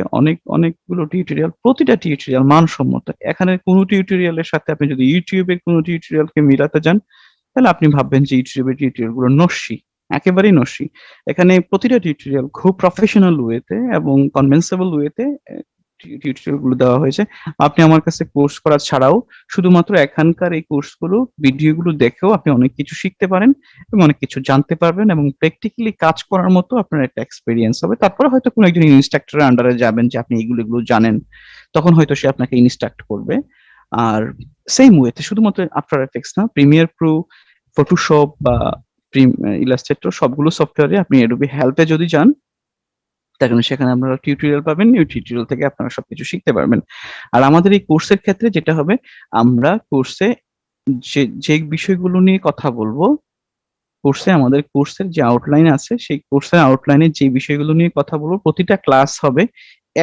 অনেকগুলো টিউটোরিয়াল, প্রতিটা টিউটোরিয়াল মানসম্মত। এখানে কোনো টিউটোরিয়ালের সাথে আপনি যদি ইউটিউবের কোনো টিউটোরিয়ালকে মিলাতে যান তাহলে আপনি ভাববেন যে ইউটিউবের টিউটোরিয়াল গুলো নস্যি, একেবারেই নস্যি। এখানে প্রতিটা টিউটোরিয়াল খুব প্রফেশনাল ওয়েতে এবং কনভেন্সেবল ওয়েতে টিউটোরিয়াল গুলো দেওয়া হয়েছে। আপনি আমার কাছে কোর্স করা ছাড়াও শুধুমাত্র এখানকার এই কোর্সগুলো ভিডিওগুলো দেখেও আপনি অনেক কিছু শিখতে পারেন এবং অনেক কিছু জানতে পারবেন এবং প্র্যাকটিক্যালি কাজ করার মতো আপনার একটা এক্সপেরিয়েন্স হবে। তারপরে হয়তো কোনো একজন ইনস্ট্রাক্টরের আন্ডারে যাবেন যে আপনি এগুলো জানেন, তখন হয়তো সে আপনাকে ইনস্ট্রাক্ট করবে। আর সেম ওয়েতে শুধুমাত্র আফটার এফেক্টস না, প্রিমিয়ার প্রো, ফটোশপ বা ইলাস্ট্রেটর সবগুলো সফটওয়্যারে আপনি অ্যাডোবি হেল্পে যদি যান তাহলে সেখানে আপনারা টিউটোরিয়াল পাবেন, এই টিউটোরিয়াল থেকে আপনারা সবকিছু শিখতে পারবেন। আর আমাদের এই কোর্সের ক্ষেত্রে যেটা হবে, আমরা কোর্সে যে বিষয়গুলো নিয়ে কথা বলবো, আমাদের কোর্সের যে আউটলাইন আছে সেই কোর্সের আউটলাইনে যে বিষয়গুলো নিয়ে কথা বলবো প্রতিটা ক্লাস হবে।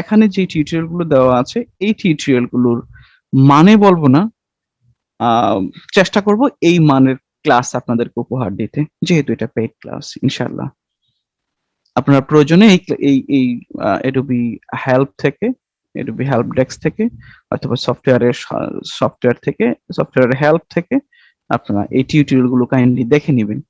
এখানে যে টিউটোরিয়াল গুলো দেওয়া আছে এই টিউটোরিয়াল গুলোর মানে বলবো না, চেষ্টা করব এই মানের ক্লাস আপনাদেরকে উপহার দিতে, যেহেতু এটা পেইড ক্লাস। ইনশাআল্লাহ আপনার প্রয়োজনে এই অ্যাডোবি হেল্প থেকে, অ্যাডোবি হেল্প ডেস্ক থেকে অথবা সফটওয়্যার হেল্প থেকে আপনারা এই টিউটোরিয়াল গুলো কাইন্ডলি দেখে নেবেন।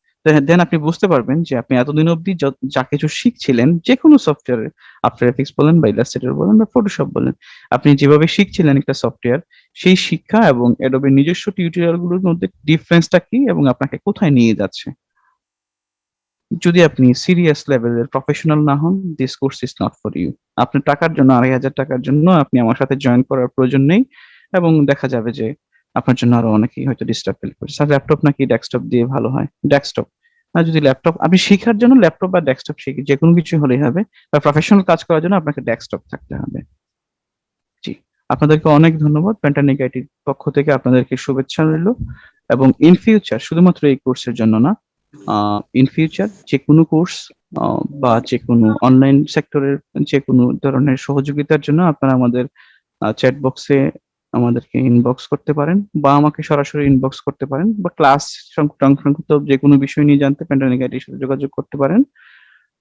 দেন আপনি বুঝতে পারবেন যে আপনি এতদিন অবধি যা কিছু শিখছিলেন, যে কোনো সফটওয়্যারে, আফটার এফেক্টস বলেন বা ইলাস্ট্রেটর বলেন বা ফটোশপ বলেন, আপনি যেভাবে শিখছিলেন একটা সফটওয়্যার, সেই শিক্ষা এবং অ্যাডোবের নিজস্ব টিউটোরিয়াল গুলোর মধ্যে ডিফারেন্সটা কি এবং আপনাকে কোথায় নিয়ে যাচ্ছে। যদি আপনি সিরিয়াস লেভেলের প্রফেশনাল না হন, this course is not for you. আপনার টাকার জন্য, 2,500 টাকার জন্য আপনি আমার সাথে জয়েন করার প্রয়োজন নেই। এবং দেখা যাবে যে আপনার জন্য আরো অনেকেই হয়তো ডিস্টার্ব ফিল করছে। স্যার ল্যাপটপ নাকি ডেস্কটপ দিয়ে ভালো হয়? ডেস্কটপ। আর যদি ল্যাপটপ আপনি শেখার জন্য ল্যাপটপ বা ডেস্কটপ শিখে যে কোনো কিছু হলেই হবে, বা প্রফেশনাল কাজ করার জন্য আপনাকে ডেস্কটপ থাকতে হবে। জি, আপনাদেরকে অনেক ধন্যবাদ। প্যান্টানিক আইটির পক্ষ থেকে আপনাদেরকে শুভেচ্ছা রইল। এবং ইন ফিউচার শুধুমাত্র এই কোর্সের জন্য না, ইন ফিউচার যে কোনো কোর্স বা যে কোনো অনলাইন সেক্টরের যে কোনো ধরনের সহযোগিতার জন্য আপনারা আমাদের চ্যাট বক্সে আমাদেরকে ইনবক্স করতে পারেন বা আমাকে সরাসরি ইনবক্স করতে পারেন, বা ক্লাস সংক্রান্ত যে কোনো বিষয় নিয়ে জানতে প্যান্টানিক আইটির সাথে যোগাযোগ করতে পারেন।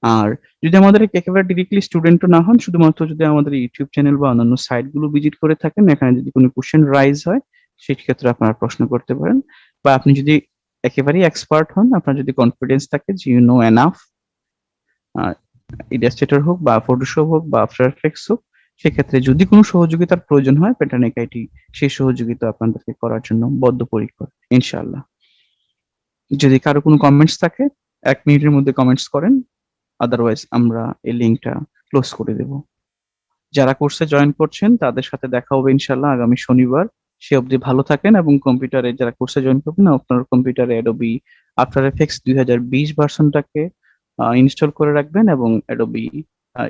আর যদি আমাদের একেবারে ডিরেক্টলি স্টুডেন্টও না হন, শুধুমাত্র যদি আমাদের ইউটিউব চ্যানেল বা অন্যান্য সাইট গুলো ভিজিট করে থাকেন, এখানে যদি কোনো কোশ্চেন রাইজ হয় সেই ক্ষেত্রে আপনারা প্রশ্ন করতে পারেন। বা আপনি যদি একেবারেই এক্সপার্ট হন, আপনার যদি কনফিডেন্স থাকে যে ইউ নো এনাফ, ইলাস্ট্রেটর হোক বা ফটোশপ হোক বা আফটার এফেক্টস হোক, সেক্ষেত্রে যদি কোনো সহযোগিতার প্রয়োজন হয় প্যান্টানিক আইটি সেই সহযোগিতা আপনাদেরকে করার জন্য বদ্ধপরিকর ইনশাআল্লাহ। যদি কারো কোনো কমেন্টস থাকে 1 মিনিটের মধ্যে কমেন্টস করেন, আদারওয়াইজ আমরা এই লিঙ্কটা ক্লোজ করে দেব। যারা কোর্সে জয়েন করছেন তাদের সাথে দেখা হবে ইনশাআল্লাহ আগামী শনিবার। সে অবধি ভালো থাকেন এবং কম্পিউটারে যারা কোর্সে জয়েন করবেন আপনার কম্পিউটারে অ্যাডোবি আফটার এফেক্টস 2020 ভার্সনটাকে ইনস্টল করে রাখবেন এবং অ্যাডোবি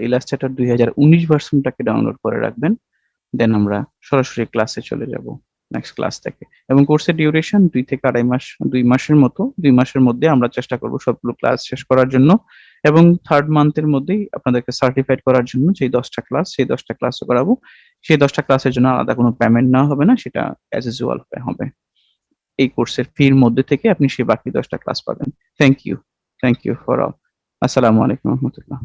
ইলাস্ট্রেটর 2019 ভার্সনটাকে ডাউনলোড করে রাখবেন। দেন আমরা সরাসরি ক্লাসে চলে যাব নেক্সট ক্লাস থেকে। এবং কোর্সের ডিউরেশন 2 থেকে 2.5 মাস, 2 মাসের মতো। 2 মাসের মধ্যে আমরা চেষ্টা করব সবগুলো ক্লাস শেষ করার জন্য এবং 3rd মান্থের মধ্যেই আপনাদেরকে সার্টিফাইড করার জন্য সেই 10টা ক্লাস, সেই 10টা ক্লাসও করাবো। সেই 10টা ক্লাসের জন্য আলাদা কোনো পেমেন্ট নেওয়া হবে না, সেটা অ্যাজ ইউজুয়াল হবে। এই কোর্সের ফির মধ্যে থেকে আপনি সেই বাকি 10টা ক্লাস পাবেন। Thank you for all. আসসালামু আলাইকুম রহমতুল্লাহ।